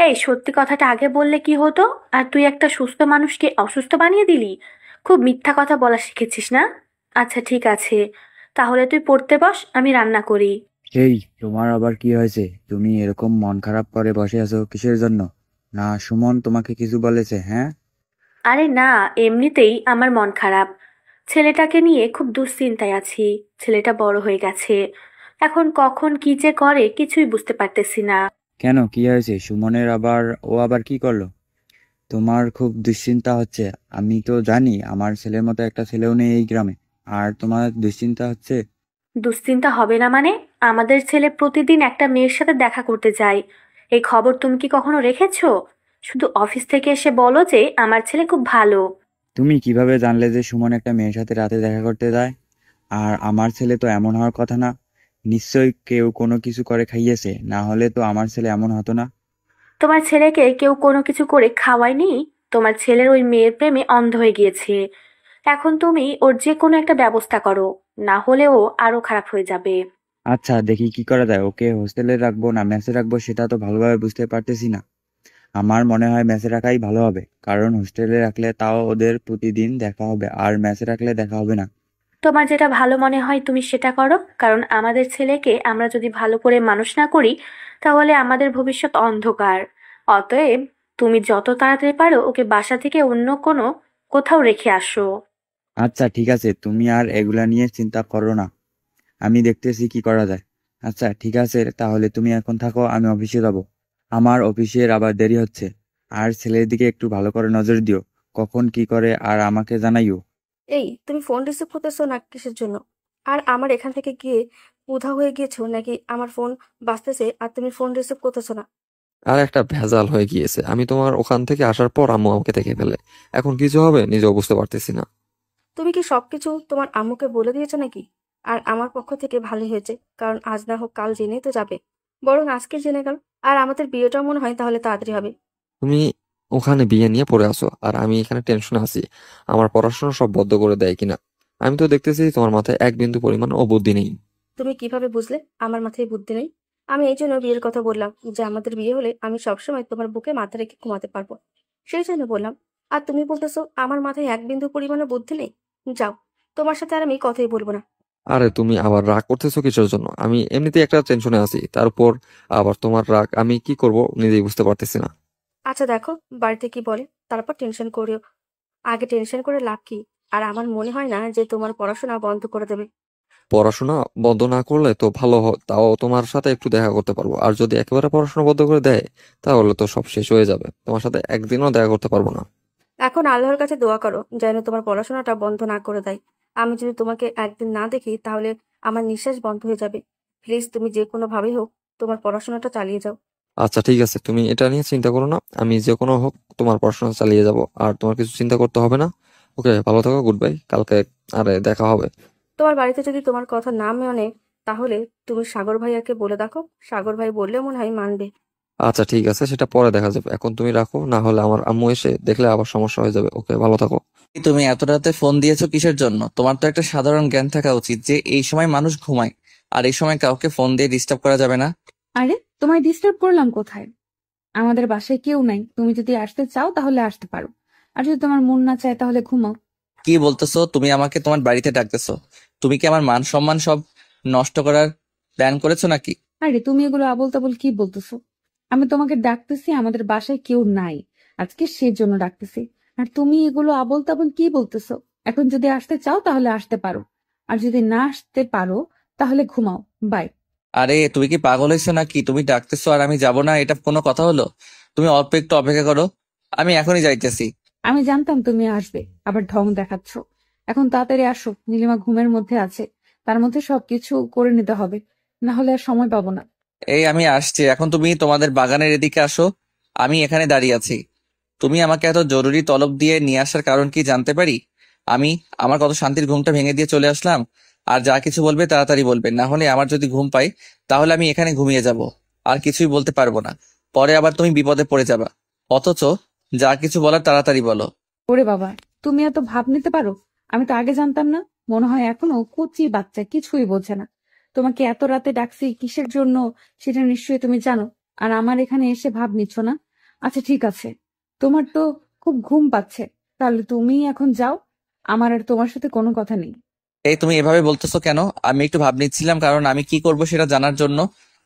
এই সত্যি কথাটা আগে বললে কি হতো? আর তুই একটা সুস্থ মানুষকে অসুস্থ বানিয়ে দিলি। খুব মিথ্যা কথা বলা শিখেছিস না? আচ্ছা ঠিক আছে, তাহলে তুই পড়তে বস, আমি রান্না করি। এই, তোমার আবার কি হয়েছে? তুমি এরকম মন খারাপ করে বসে আছো কিসের জন্য? না, সুমন তোমাকে কিছু বলেছে? হ্যাঁ। আরে না, এমনিতেই আমার মন খারাপ। ছেলেটাকে নিয়ে খুব দুশ্চিন্তায় আছি। ছেলেটা বড় হয়ে গেছে, এখন কখন কি যে করে কিছুই বুঝতে পারতেছি না। কেন, কি হয়েছে সুমনের আবার? ও আবার কি করলো? তোমার খুব দুশ্চিন্তা হচ্ছে। আমি তো জানি আমার ছেলের মতো একটা ছেলেও নেই এই গ্রামে, আর তোমার দুশ্চিন্তা হচ্ছে? দুশ্চিন্তা হবে না মানে? আমাদের ছেলে প্রতিদিন একটা মেয়ের সাথে দেখা করতে যায়। এই খবর তুমি কি কখনো রেখেছো? শুধু অফিস থেকে এসে বলো যে আমার ছেলে খুব ভালো। তুমি কিভাবে জানলে যে সুমন একটা মেয়ের সাথে রাতে দেখা করতে যায়? আর আমার ছেলে তো এমন হওয়ার কথা না। নিশ্চয়ই কেউ কোনো কিছু করে খাইয়েছে, না হলে তো আমার ছেলে এমন হতো না। তোমার ছেলেকে কেউ কোনো কিছু করে খাওয়ায়নি। তোমার ছেলের ওই মেয়ের প্রেমে অন্ধ হয়ে গিয়েছে। এখন তুমি ওর যে কোনো একটা ব্যবস্থা করো, না হলে ও আরো খারাপ হয়ে যাবে। আচ্ছা, দেখি কি করা যায়। ওকে হোস্টেলে রাখবো না মেসে রাখবো সেটা তো ভালোভাবে বুঝতে পারতেছি না। আমার মনে হয় মেসে রাখাই ভালো হবে, কারণ হোস্টেলে রাখলে তাও ওদের প্রতিদিন দেখা হবে, আর মেসে রাখলে দেখা হবে না। তোমার যেটা ভালো মনে হয় তুমি সেটা করো, কারণ আমাদের ছেলেকে আমরা যদি ভালো করে মানুষ না করি, তাহলে আমাদের ভবিষ্যৎ অন্ধকার। অতএব তুমি যত তাড়াতাড়ি পারো ওকে বাসা থেকে অন্য কোনো কোথাও রেখে আসো। আচ্ছা ঠিক আছে, তুমি আর এগুলা নিয়ে চিন্তা করো না, আমি দেখতেছি কি করা যায়। আচ্ছা ঠিক আছে, তাহলে তুমি এখন থাকো, আমি অফিসে যাব। আমার অফিসের আবার দেরি হচ্ছে। আর ছেলের দিকে একটু ভালো করে নজর দিও, কখন কি করে আর আমাকে জানাইও। এই, তুমি ফোন রিসিভ করতেছো না কিসের জন্য? আর আমার এখান থেকে গিয়ে উধাও হয়ে গিয়েছো নাকি? আমার ফোন বাজতেছে আর তুমি ফোন রিসিভ করতেছো না? আর একটা ভেজাল হয়ে গিয়েছে। আমি তোমার ওখান থেকে আসার পর আম্মু আমাকে দেখে ফেলে। এখন কিছু হবে নিজেও বুঝতে পারতেছি না। তুমি কি সবকিছু তোমার আম্মুকে বলে দিয়েছো নাকি? আর আমার পক্ষ থেকে ভালোই হয়েছে, কারণ আজ না হোক কাল জেনেই তো যাবে। বরং আজকে জেনে গেল, আর আমাদের বিয়েটাও মনে হয় তাহলে তাড়াতাড়ি হবে। তুমি ওখানে বিয়ে নিয়ে পড়ে আছো, আর আমি এখানে টেনশনে আছি আমার পড়াশোনা সব বদ্ধ করে দেয় কিনা। আমি তো দেখতেছি তোমার মাথায় এক বিন্দু পরিমাণ ও বুদ্ধি নেই। তুমি কিভাবে বুঝলে আমার মাথায় বুদ্ধি নেই? আমি এই জন্য বিয়ের কথা বললাম যে আমাদের বিয়ে হলে আমি সবসময় তোমার বুকে মাথা রেখে ঘুমাতে পারবো, সেই জন্য বললাম। আর তুমি বলতেছো আমার মাথায় এক বিন্দু পরিমাণে বুদ্ধি নেই? যাও, তোমার সাথে আর আমি কথাই বলবো না। আরে তুমি আবার রাগ করতেছো কিসের জন্য? আমি এমনিতেই একটা টেনশনে আছি, তারপর আবার তোমার রাগ। আমি কি করব নিজেই বুঝতে পারতেছি না। আচ্ছা দেখো, বাড়িতে কি বলে তারপর টেনশন করিও। আগে টেনশন করে লাভ কি? আর আমার মনে হয় না যে তোমার পড়াশোনা বন্ধ করে দেবে। পড়াশোনা বন্ধ না করলে তো ভালো তাও তোমার সাথে একটু দেখা করতে পারবো। আর যদি একেবারে পড়াশোনা বন্ধ করে দেয়, তাহলে তো সব শেষ হয়ে যাবে। তোমার সাথে একদিনও দেখা করতে পারবো না। এখন আল্লাহর কাছে দোয়া করো যেন তোমার পড়াশোনাটা বন্ধ না করে দেয়। আমি যদি তোমাকে একদিন না দেখি তাহলে আমার নিঃশ্বাস বন্ধ হয়ে যাবে। প্লিজ তুমি যে কোনো ভাবে হোক তোমার পড়াশোনাটা চালিয়ে যাও। আচ্ছা ঠিক আছে, তুমি এটা নিয়ে চিন্তা করো না। আমি যে কোনো হোক তোমার পড়াশোনা চালিয়ে যাব, আর তোমার কিছু চিন্তা করতে হবে না। ওকে, ভালো থাকো, গুড বাই, কালকে আরে দেখা হবে। তোমার বাড়িতে যদি তোমার কথা না মানে তাহলে তুমি সাগর ভাইয়াকে বলে দেখো। সাগর ভাই বললে মনে হয় মানবে। আচ্ছা ঠিক আছে, সেটা পরে দেখা যাবে। এখন তুমি রাখো, না হলে আমার আম্মু এসে দেখলে আবার সমস্যা হয়ে যাবে। ওকে, ভালো থাকো। তুমি এত রাতে ফোন দিয়েছো কিসের জন্য? তোমার তো একটা সাধারণ জ্ঞান থাকা উচিত যে এই সময় মানুষ ঘুমায়, আর এই সময় কাউকে ফোন দিয়ে ডিস্টার্ব করা যাবে না। আরে তোমায় ডিস্টার্ব করলাম কোথায়? আমাদের বাসায় কেউ নাই, তুমি যদি আসতে চাও তাহলে আসতে পারো, আর যদি তোমার মন না চায় তাহলে ঘুমাও। কি বলতেছো? তুমি আমাকে তোমার বাড়িতে ডাকতেছো? তুমি কি আমার মান সম্মান সব নষ্ট করার প্ল্যান করেছো নাকি? আরে তুমি এগুলো আবোল তাবোল কি বলতেছো? আমি তোমাকে ডাকতেছি, আমাদের বাসায় কেউ নাই আজকে, সেজন্য ডাকতেছি। আর তুমি এগুলো আবোল তাবোল কি বলতেছো? এখন যদি আসতে চাও তাহলে আসতে পারো, আর যদি না আসতে পারো তাহলে ঘুমাও। বাই। আরে তুমি কি পাগল হয়েছো নাকি? তুমি ডাকতেছো আর আমি যাব না, এটা কোনো কথা হলো? তুমি অল্প একটু অপেক্ষা করো, আমি এখনই যাইতেছি। আমি জানতাম তুমি আসবে, আবার ঢং দেখাচ্ছ। এখন তাড়াতাড়ি আসো, নীলিমা ঘুমের মধ্যে আছে, তার মধ্যে সবকিছু করে নিতে হবে, না হলে আর সময় পাবো না। এই আমি আসছি, এখন তুমি তোমাদের বাগানের এদিকে আসো, আমি এখানে দাঁড়িয়ে আছি। তুমি আমাকে এত জরুরি তলব দিয়ে নিয়ে আসার কারণ কি জানতে পারি? আমি আমার কত শান্তির ঘুমটা ভেঙে দিয়ে চলে আসলাম। আর যা কিছু বলবে তাড়াতাড়ি বলবে, না হলে আমার যদি ঘুম পাই তাহলে আমি এখানে ঘুমিয়ে যাব, আর কিছুই বলতে পারবো না। পরে আবার তুমি বিপদে পড়ে যাবা। অথচ যা কিছু বলার তাড়াতাড়ি বলো। ওরে বাবা, তুমি এত ভাব নিতে পারো? আমি তো আগে জানতাম না। মনে হয় এখনো কচি বাচ্চা, কিছুই বোঝে না। তোমাকে এত রাতে ডাকছি কিসের জন্য সেটা নিশ্চয়ই তুমি জানো, আর আমার এখানে এসে ভাব নিচ্ছ না। আচ্ছা ঠিক আছে, তোমার তো খুব ঘুম পাচ্ছে, তাহলে তুমি এখন যাও, আমার আর তোমার সাথে কোনো কথা নেই। এই তুমি এভাবে বলতেছো কেন? আমি একটু ভাব নিচ্ছিলাম, কারণ আমি কি করব সেটা জানার জন্য।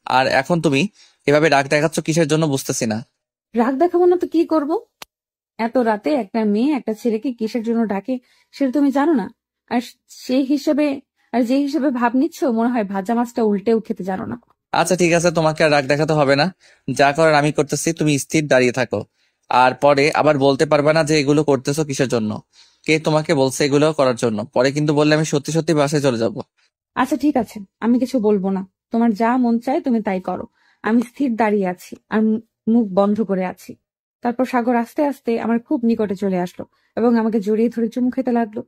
আর এখন তুমি এভাবে রাগ দেখাচ্ছ কিসের জন্য বুঝতেছি না। রাগ দেখাবো না তো কি করব? এত রাতে একটা মেয়ে একটা ছেলেকে কিসের জন্য ডাকে সেটা তুমি জানো না? আর সেই হিসেবে, আর যে হিসেবে ভাব নিচ্ছ, মনে হয় ভাজা মাছটা উল্টেও খেতে জানো না। আচ্ছা ঠিক আছে, তোমাকে আর রাগ দেখাতে হবে না। যা করার আমি করতেছি, তুমি স্থির দাঁড়িয়ে থাকো। আর পরে আবার বলতে পারবে না যে এগুলো করতেছো কিসের জন্য। কে তোমাকে বলছে এগুলো করার জন্য? পরে কিন্তু বললে আমি সত্যি সত্যি বাসায় চলে যাব। আচ্ছা ঠিক আছে, আমি কিছু বলবো না, তোমার যা মন চায় তুমি তাই করো। আমি স্থির দাঁড়িয়ে আছি আর মুখ বন্ধ করে আছি। তারপর সাগর আস্তে আস্তে আমার খুব নিকটে চলে আসলো এবং আমাকে জড়িয়ে ধরে চুমু খেতে লাগলো।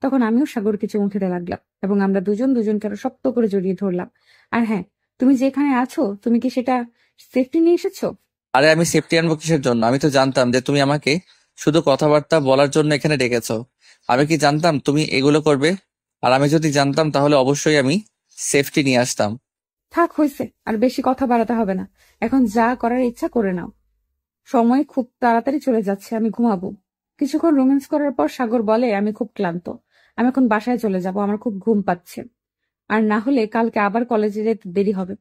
তখন আমিও সাগরকে চুমু খেতে লাগলাম এবং আমরা দুজন দুজনকে আরো শক্ত করে জড়িয়ে ধরলাম। আর হ্যাঁ, তুমি যেখানে আছো তুমি কি সেটা সেফটি নিয়ে এসেছো? আরে আমি সেফটি আনবো কিসের জন্য? আমি তো জানতাম যে তুমি আমাকে শুধু কথাবার্তা বলার জন্য এখানে ডেকেছো। আমি কি জানতাম তুমি এগুলো করবে? আর আমি যদি জানতাম তাহলে অবশ্যই আমি সেফটি নিয়ে আসতাম। থাক, হয়েছে, আর বেশি কথা বাড়াতে হবে না। এখন যা করার ইচ্ছা করে নাও। সময় খুব তাড়াতাড়ি চলে যাচ্ছে, আমি ঘুমাবো। কিছুক্ষণ রোম্যান্স করার পর সাগর বলে, আমি খুব ক্লান্ত, আমি এখন বাসায় চলে যাব, আমার খুব ঘুম পাচ্ছে, আর না হলে কালকে আবার কলেজে যেতে দেরি হবে।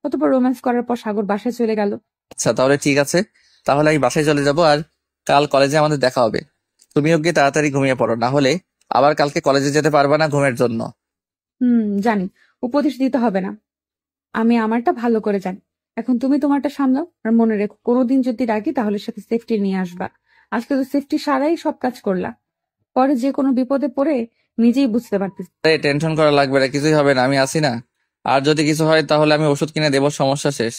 অতঃপর রোম্যান্স করার পর সাগর বাসায় চলে গেল। আচ্ছা তাহলে ঠিক আছে, তাহলে আমি বাসায় চলে যাব, আর কাল কলেজে আমাদের দেখা হবে। তুমিও গিয়ে তাড়াতাড়ি ঘুমিয়ে পড়ো, না হলে আবার কালকে কলেজে যেতে পারবে না ঘুমের জন্য। জানি, উপদেশ দিতে হবে না, আমি আমারটা ভালো করে জানি। এখন তুমি তোমারটা সামলাও, আর মনে রেখো কোনোদিন যদি ডাকি তাহলে সাথে সেফটি নিয়ে আসবা। আজকে তো সেফটি সারাই সব কাজ করলা, পরে যে কোনো বিপদে পড়ে নিজেই বুঝতে পারতেছি। আরে টেনশন করা লাগবে না, কিছুই হবে না, আমি আছি না। আর যদি কিছু হয় তাহলে আমি ওষুধ কিনে দেবো, সমস্যা শেষ।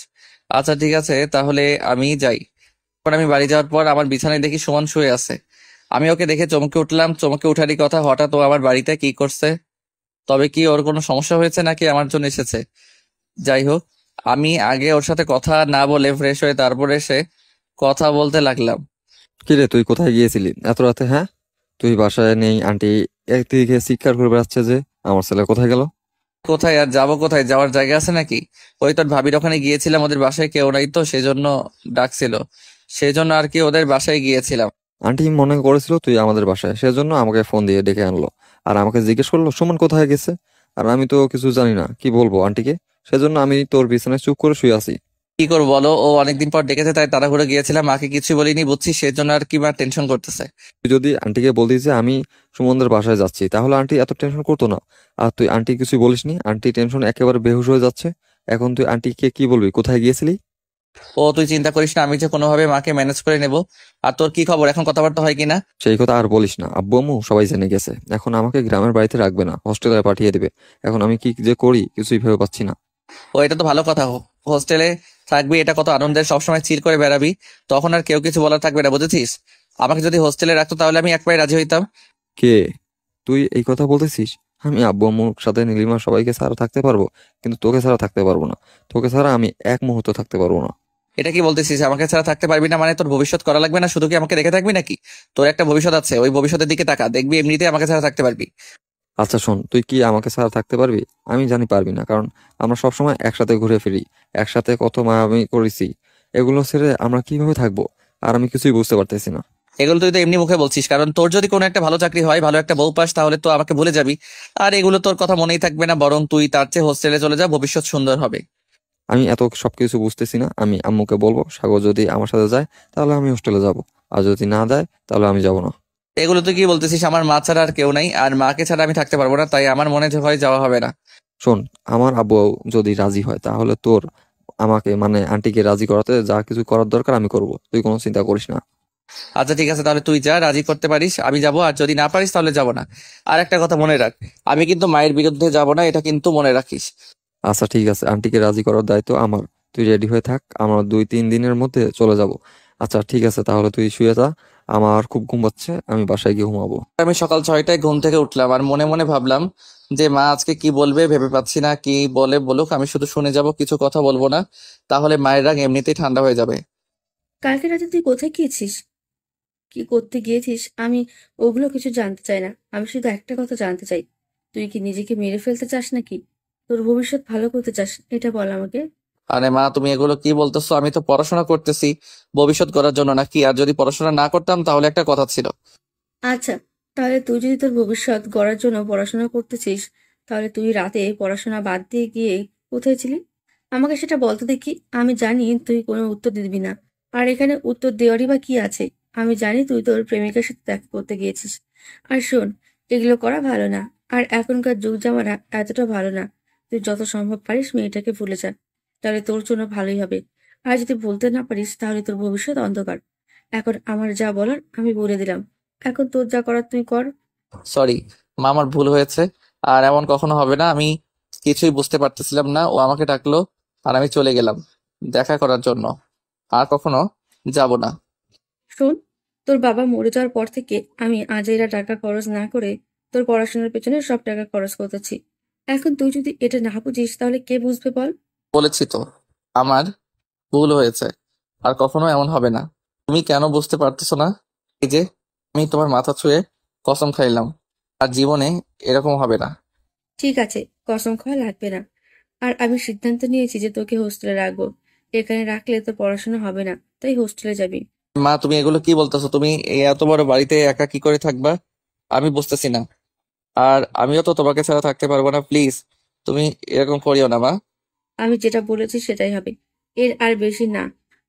আচ্ছা ঠিক আছে, তাহলে আমি যাই। পর আমি বাড়ি যাওয়ার পর আমার বিছানায় দেখি সুমন শুয়ে আছে। আমি ওকে দেখে চমকে উঠলাম। চমকে উঠারই কথা, হঠাৎ ও আমার বাড়িতে কি করছে? তবে কি ওর কোনো সমস্যা হয়েছে নাকি আমার জন্য এসেছে? যাই হোক, আমি আগে ওর সাথে কথা না বলে ফ্রেশ হয়ে তারপর এসে কথা বলতে লাগলাম। কিরে, তুই কোথায় গিয়েছিলি এত রাতে? হ্যাঁ, তুই বাসায় নেই, আন্টি একদিকে চিৎকার করে বেড়াচ্ছে যে আমার ছেলে কোথায় গেল। কোথায় আর যাবো? কোথায় যাওয়ার জায়গা আছে নাকি? ওই তোর ভাবির ওখানে গিয়েছিলাম, ওদের বাসায় কেউ নাই তো সেজন্য ডাকছিল, সেজন্য আর কি ওদের বাসায় গিয়েছিলাম। আন্টি মনে করেছিল তুই আমাদের বাসায়, সেজন্য আমাকে ফোন দিয়ে ডেকে আনলো, আর আমাকে জিজ্ঞেস করলো সুমন কোথায় গেছে। আর আমি তো কিছু জানি না, কি বলবো আন্টিকে? সেজন্য আমি তোর বিছানায় চুপ করে শুয়ে আছি। কি করবো বলো, ও অনেকদিন পর ডেকেছে তাই তাড়াহুড়ো গিয়েছিলাম, মাকে কিছু বলিনি বুঝছি, সেজন্য আর কি মা টেনশন করতেছে। তুই যদি আন্টিকে বলতিস যে আমি সুমনদের বাসায় যাচ্ছি, তাহলে আন্টি এত টেনশন করতো না। আর তুই আন্টি কিছু বলিসনি, আন্টি টেনশন একেবারে বেহুশ হয়ে যাচ্ছে। এখন তুই আন্টিকে কি বলবি কোথায় গিয়েছিলি? ও তুই চিন্তা করিস না, আমি যে কোনোভাবে মাকে ম্যানেজ করে নেব। আর তোর কি খবর, এখন কথাবার্তা হয় কিনা? সেই কথা আর বলিস না, আব্বু আম্মু সবাই জেনে গেছে। এখন আমাকে গ্রামের বাড়িতে রাখবে না, হোস্টেলে পাঠিয়ে দিবে। এখন আমি কি যে করি কিছুই ভেবে পাচ্ছি না। ও এটা তো ভালো কথা, হোস্টেলে থাকবি, এটা কত আনন্দের, সবসময় চিল করে বেড়াবি, তখন আর কেউ কিছু বলার থাকবে না, বুঝেছিস? আমাকে যদি হোস্টেলে রাখতো তাহলে আমি এক পায়ে রাজি হইতাম। কে? তুই এই কথা বলতেছিস? আমি আব্বু আম্মুর সাথে নীলিমা সবাইকে ছাড়া থাকতে পারবো, কিন্তু তোকে ছাড়া থাকতে পারবো না। তোকে ছাড়া আমি এক মুহূর্ত থাকতে পারবো না। এটা কি বলতেছিস আমাকে ছাড়া থাকতে পারবি না মানে তোর ভবিষ্যৎ করা লাগবে না, শুধু কি আমাকে রেখে থাকবি নাকি? তোর একটা ভবিষ্যৎ আছে, ওই ভবিষ্যতের দিকে তাকা, দেখবি এমনিতেই আমাকে ছাড়া থাকতে পারবি। আচ্ছা শোন, তুই কি আমাকে ছাড়া থাকতে পারবি? আমি জানি পারবি না, কারণ আমরা সবসময় একসাথে ঘুরে ফিরি, একসাথে কত মায়ামি করেছি। এগুলো ছেড়ে আমরা কিভাবে থাকবো? আর আমি কিছুই বুঝতে পারতেছি না। এগুলো তুই তো এমনি মুখে বলছিস, কারণ তোর যদি কোনো একটা ভালো চাকরি হয়, ভালো একটা বউ পাস, তাহলে তো আমাকে ভুলে যাবি। আর এগুলো তোর কথা মনেই থাকবে না, বরং তুই তার চেয়ে হোস্টেলে চলে যা, ভবিষ্যৎ সুন্দর হবে। আমি এত সবকিছু বুঝতেছি না। আমি আম্মুকে বলবো, সাগর যদি আমার সাথে যায় তাহলে আমি হোস্টেলে যাব, আর যদি না দেয় তাহলে আমি যাব না। এগুলো তুই কি বলতেছিস? আমার মা ছাড়া আর কেউ নাই, আর মাকে ছাড়া আমি থাকতে পারবো না, তাই আমার মনে হয় যাওয়া হবে না। শোন, আমার আব্বু যদি রাজি হয় তাহলে তোর আমাকে মানে আন্টিকে রাজি করাতে যা কিছু করার দরকার আমি করব, তুই কোনো চিন্তা করিস না। আচ্ছা ঠিক আছে, তাহলে তুই যা, রাজি করতে পারিস আমি যাব, আর যদি না পারিস তাহলে যাব না। আর একটা কথা মনে রাখ, আমি কিন্তু মায়ের বিরুদ্ধে যাব না, এটা কিন্তু মনে রাখিস। আচ্ছা ঠিক আছে, আন্টিকে রাজি করার দায়িত্ব আমার। তুই রেডি হয়ে থাক, আমরা 2-3 দিনের মধ্যে চলে যাব। আচ্ছা ঠিক আছে, তাহলে তুই শুয়ে যা, আমার খুব ঘুম পাচ্ছে, আমি বাসায় গিয়ে ঘুমাবো। আমি সকাল 6টায় ঘুম থেকে উঠলাম, আর মনে মনে ভাবলাম যে মা আজকে কি বলবে ভেবে পাচ্ছি না। কি বলে বলুক, আমি শুধু শুনে যাব, কিছু কথা বলবো না, তাহলে মায়ের রাগ এমনিতেই ঠান্ডা হয়ে যাবে। কালকে রাতে তুই কোথায় গিয়েছিস, কি করতে গিয়েছিস? আমি ওগুলো কিছু জানতে চাই না। আমি শুধু একটা কথা জানতে চাই, তুই কি নিজেকে মেরে ফেলতে চাস নাকি তোর ভবিষ্যৎ ভালো করতে চাস? এটা বল আমাকে। আরে মা, তুমি এগুলো কি বলতেছো? আমি তো পড়াশোনা করতেছি ভবিষ্যৎ করার জন্য নাকি? আর যদি পড়াশোনা না করতাম তাহলে একটা কথা ছিল। আচ্ছা, তাহলে তুই যদি তোর ভবিষ্যৎ গড়ার জন্য পড়াশোনা করতেছিস, তাহলে তুই রাতে পড়াশোনা বাদ দিয়ে গিয়ে কোথায় ছিলি? আমাকে সেটা বলতে দেখি। আমি জানি তুই কোনো উত্তর দিবি না, আর এখানে উত্তর দেওয়ারই বা কি আছে? আমি জানি তুই তোর প্রেমিকার সাথে দেখা করতে গিয়েছিস। আর শোন, এগুলো করা ভালো না, আর এখনকার যুগ জামানা এতটা ভালো না। তুই যত সম্ভব পারিস মেয়েটাকে ভুলে যা, তাহলে তোর জন্য ভালোই হবে। আর যদি বলতে না পারিস তাহলে তোর ভবিষ্যৎ অন্ধকার। এখন আমার যা বলার আমি বলে দিলাম, এখন তোর যা করার তুই কর। সরি মা, আমার ভুল হয়েছে, আর এমন কখনো হবে না। আমি কিছুই বুঝতে পারতেছিলাম না, ও আমাকে ডাকলো আর আমি চলে গেলাম দেখা করার জন্য, আর কখনো যাব না। শোন, তোর বাবা মরে যাওয়ার পর থেকে আমি আজাইরা টাকা খরচ না করে তোর পড়াশোনার পেছনে সব টাকা খরচ করতেছি। এখন তুই যদি এটা না বুঝিস তাহলে কে বুঝবে বল? বলেছি তো, আমার ভুল হয়েছে, আর কখনো এমন হবে না। তুমি কেন বুঝতে পারতেছো না? এই যে আমি তোমার মাথা ছুঁয়ে কসম খাইলাম, আর জীবনে এরকম হবে না। ঠিক আছে, কসম খাওয়া লাগবে না। আর আমি সিদ্ধান্ত নিয়েছি যে তোকে হোস্টেলে রাখবো। এখানে রাখলে তোর পড়াশোনা হবে না, তাই হোস্টেলে যাবি। মা, তুমি এগুলো কি বলতেছো? তুমি এই এত বড় বাড়িতে একা কি করে থাকবা? আমি বুঝতেছি না, আর আমিও তো তোমাকে ছাড়া থাকতে পারবো না। প্লিজ তুমি এরকম করিও না মা। আমি যেটা বলেছি সেটাই হবে, এর আর বেশি না।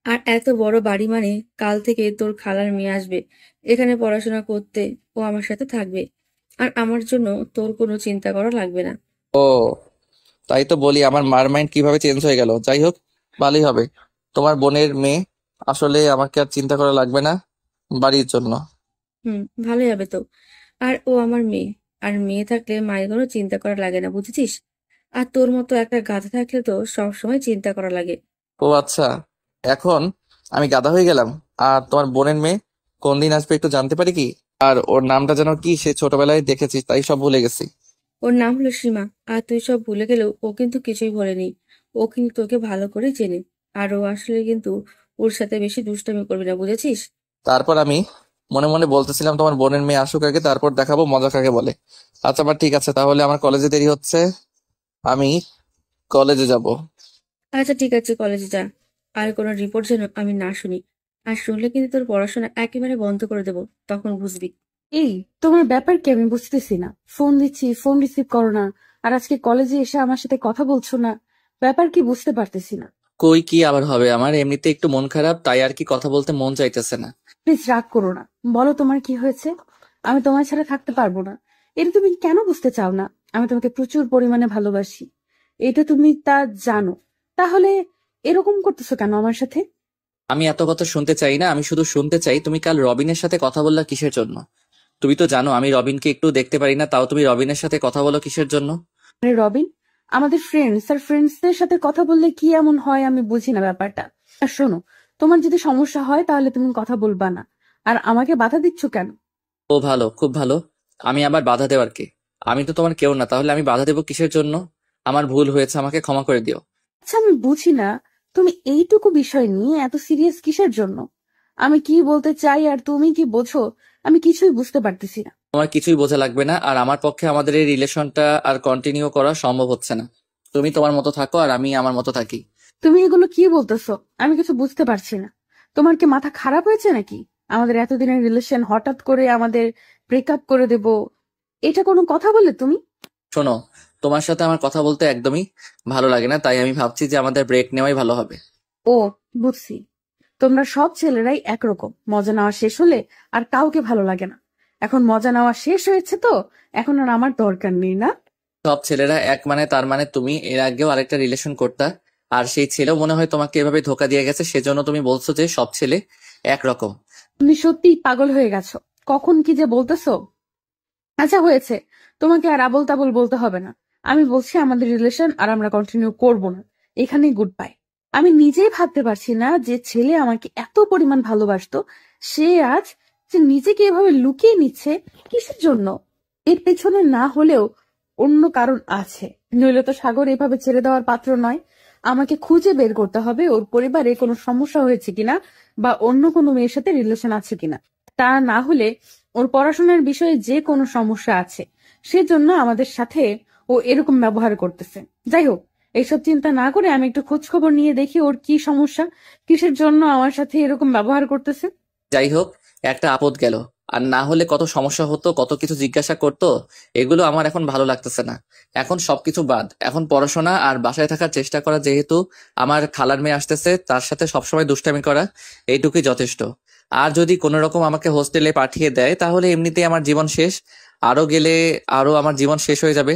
আর এত বড় বাড়ি মানে কাল থেকে তোর খালার মেয়ে আসবে এখানে পড়াশোনা করতে, ও আমার সাথে থাকবে। আর আমার জন্য তোর কোনো চিন্তা করা লাগবে না। ও, তাই তো বলি আমার মার মাইন্ড কিভাবে চেঞ্জ হয়ে গেল। যাই হোক, ভালোই হবে, তোমার বোনের মেয়ে, আসলে আমাকে আর চিন্তা করা লাগবে না বাড়ির জন্য। ভালোই হবে তো। আর ও আমার মেয়ে, আর মেয়ে থাকলে মায়ের কোনো চিন্তা করা লাগে না, বুঝেছিস? আর তোর মতো একটা গাধা থাকলে তো সব সময় চিন্তা করা লাগে। ও আচ্ছা, এখন আমি গাধা হয়ে গেলাম। আর তোমার বোনের মেয়ে কোন দিন আসবে একটু জানতে পারি কি? আর ওর নামটা যেন কি? সে ছোটবেলায় দেখেছি, তাই সব ভুলে গেছি। ওর নাম হলো সীমা। আর তুই সব ভুলে গেলেও ও কিন্তু কিছুই ভোলেনি। ও কিন্তু তোকে ভালো করে চেনে। আর ও আসলে কিন্তু ওর সাথে বেশি দুষ্টামি করবি না, বুঝেছিস? তারপর আমি মনে মনে বলতেছিলাম তোমার বোনের মেয়ে আসুক আগে, তারপর দেখাবো মজা কাকে বলে। আচ্ছা আমার ঠিক আছে, তাহলে আমার কলেজে দেরি হচ্ছে, আমি কলেজে যাব। আচ্ছা ঠিক আছে, কলেজে যা। আর কোনো রিপোর্ট যেন আমি না শুনি। আর শুনলে কিন্তু তোর পড়াশোনা একেবারে বন্ধ করে দেবো, তখন বুঝবি। এই, তোমার ব্যাপার কি আমি বুঝতেছি না। ফোন দিচ্ছি, ফোন রিসিভ করো না। আর আজকে কলেজে এসে আমার সাথে কথা বলছো না, ব্যাপার কি বুঝতে পারতেছি না। কই কি আবার হবে, আমার এমনিতে একটু মন খারাপ, তাই আর কি কথা বলতে মন চাইতেছে না। প্লিজ রাগ করো না, বলো তোমার কি হয়েছে। আমি তোমার ছাড়া থাকতে পারবো না, এটা তুমি কেন বুঝতে চাও না? আমি তোমাকে প্রচুর পরিমাণে ভালোবাসি, এটা তুমি তা জানো, তাহলে এরকম করতেছো কেন আমার সাথে? আমি এত কথা শুনতে চাই না, আমি শুধু শুনতে চাই তুমি কাল রবিনের সাথে কথা বললা কিসের জন্য? তুমি তো জানো আমি রবিনকে একটু দেখতে পারি না, তাও তুমি রবিনের সাথে কথা বলো কিসের জন্য? আরে রবিন, আমাদের ফ্রেন্ডস আর ফ্রেন্ডসদের সাথে কথা বললে কি এমন হয় আমি বুঝি না ব্যাপারটা। আর শোনো, তোমার যদি সমস্যা হয় তাহলে তুমি কথা বলবা না, আর আমাকে বাধা দিচ্ছ কেন? ও ভালো, খুব ভালো। আমি আবার বাধা দেওয়ার কে? আমি তো তোমার কেউ না, তাহলে আমি বাধা দেবো কিসের জন্য? আমার ভুল হয়েছে, আমাকে ক্ষমা করে দিও। আচ্ছা আমি বুঝি না, তুমি এইটুকু বিষয় নিয়ে এত সিরিয়াস কিসের জন্য? আমি কি বলতে চাই আর তুমি কি বোঝো, আমি কিছুই বুঝতে পারতেছি না। তোমার কিছুই বোঝা লাগবে না, আর আমার পক্ষে আমাদের এই রিলেশনটা আর কন্টিনিউ করা সম্ভব হচ্ছে না। তুমি তোমার মতো থাকো আর আমি আমার মতো থাকি। তুমি এগুলো কি বলতেছো? আমি কিছু বুঝতে পারছি না। তোমার কি মাথা খারাপ হয়েছে নাকি? আমাদের এতদিনের রিলেশন হঠাৎ করে আমাদের ব্রেকআপ করে দেব, এটা কোনো কথা বলে তুমি? শোনো, তোমার সাথে আমার কথা বলতে একদমই ভালো লাগে না, তাই আমি ভাবছি যে আমাদের ব্রেক নেওয়াই ভালো হবে। ও, বুঝছি। তোমরা সব ছেলেরাই একরকম, মজা নেওয়া শেষ হলে আর কাউকে ভালো লাগে না। এখন মজা নেওয়া শেষ হয়েছে তো এখন আর আমার দরকার নেই, না? সব ছেলেরা এক মানে তার মানে তুমি এর আগেও আরেকটা রিলেশন করতা, আর সেই ছেলেও মনে হয় তোমাকে এভাবে ধোকা দিয়ে গেছে, সেজন্য তুমি বলছো যে সব ছেলে একরকম। তুমি সত্যিই পাগল হয়ে গেছো। কখন কি যে বলতেছো। আচ্ছা হয়েছে, তোমাকে আর আবোল তাবোল বলতে হবে না। আমি বলছি আমাদের রিলেশন আর আমরা কন্টিনিউ করব না, এখানেই গুড বাই। আমি নিজেই ভাবতে পারছি না যে ছেলে আমাকে এত পরিমাণ ভালোবাসতো, সে আজ যে নিজেকে এভাবে লুকিয়ে নিচ্ছে, কিসের জন্য? এর পেছনে না হলেও অন্য কারণ আছে, নইলে তো সাগর এভাবে ছেড়ে দেওয়ার পাত্র নয়। আমাকে খুঁজে বের করতে হবে ওর পরিবারে কোনো সমস্যা হয়েছে কিনা, বা অন্য কোনো মেয়ের সাথে রিলেশন আছে কিনা। তা না হলে ওর পড়াশোনার বিষয়ে যে কোনো সমস্যা আছে, সেজন্য আমাদের সাথে ও এরকম ব্যবহার করতেছে। যাই হোক, এইসব চিন্তা না করে আমি একটু খোঁজ খবর নিয়ে দেখি ওর কি সমস্যা, কিসের জন্য আমার সাথে এরকম ব্যবহার করতেছে। যাই হোক, একটা আপদ গেল, আর না হলে কত সমস্যা হতো, কত কিছু জিজ্ঞাসা করতো। এগুলো আমার এখন ভালো লাগতেছে না। এখন সবকিছু বাদ, এখন পড়াশোনা আর বাসায় থাকার চেষ্টা করা। যেহেতু আমার খালার মেয়ে আসতেছে, তার সাথে সবসময় দুষ্টামি করা, এইটুকুই যথেষ্ট। আর যদি কোনো রকম আমাকে হোস্টেলে পাঠিয়ে দেয় তাহলে এমনিতেই আমার জীবন শেষ। আরো গেলে আরো আমার জীবন শেষ হয়ে যাবে।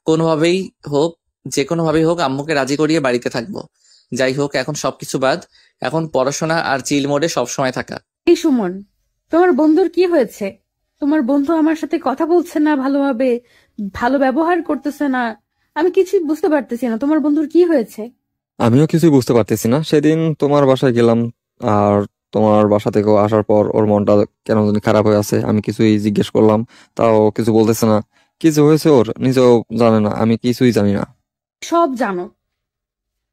কোনোভাবেই হোক, যে কোনোভাবেই হোক আম্মুকে রাজি করিয়ে বাড়িতে থাকবো। যাই হোক, এখন সবকিছু বাদ, এখন পড়াশোনা আর চিল মোডে সবসময় থাকা। এই সুমন, তোমার বন্ধুর কি হয়েছে? তোমার বন্ধু আমার সাথে কথা বলছে না ভালোভাবে, ভালো ব্যবহার করতেছে না। আমি কিছুই বুঝতে পারতেছি না, তোমার বন্ধুর কি হয়েছে? আমিও কিছুই বুঝতে পারতেছি না। সেদিন তোমার বাসায় গেলাম, আর তোমার বাসা থেকেও আসার পর ওর মনটা কেন জানি খারাপ হয়ে আছে। আমি কিছুই জিজ্ঞেস করলাম, তাও কিছু বলতেছে না। কিছু হয়েছে ওর নিজেও জানে না, আমি কিছুই জানি না। সব জানো,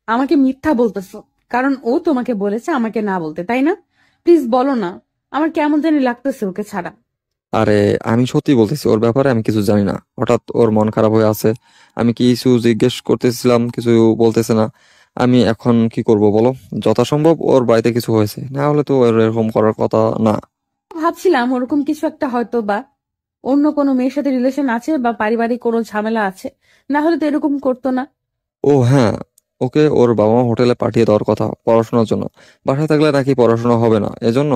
আমাকে মিথ্যা বলতেছো, কারণ ও তোমাকে বলেছে আমাকে না বলতে, তাই না? প্লিজ বলো না, আমার কেমন জানি লাগতেছে ওকে ছাড়া। আরে আমি সত্যি বলতেছি, ওর ব্যাপারে আমি কিছু জানি না। হঠাৎ ওর মন খারাপ হয়ে আছে, আমি কিছু জিজ্ঞেস করতেছিলাম, কিছু বলতেছে না। আমি এখন কি করব বলো? যথাসম্ভব ওর বাড়িতে কিছু হয়েছে, না হলে তো ওর এরকম করার কথা না। ভাবছিলাম ওরকম কিছু একটা হয়তো বা অন্য কোনো মেয়ের সাথে রিলেশন আছে বা পারিবারিক কোনো ঝামেলা আছে, না হলে তো এরকম করতো না। ও হ্যাঁ, ওকে ওর বাবা মা হোটেলে পাঠিয়ে দেওয়ার কথা পড়াশোনার জন্য। বাসায় থাকলে নাকি পড়াশোনা হবে না, এজন্য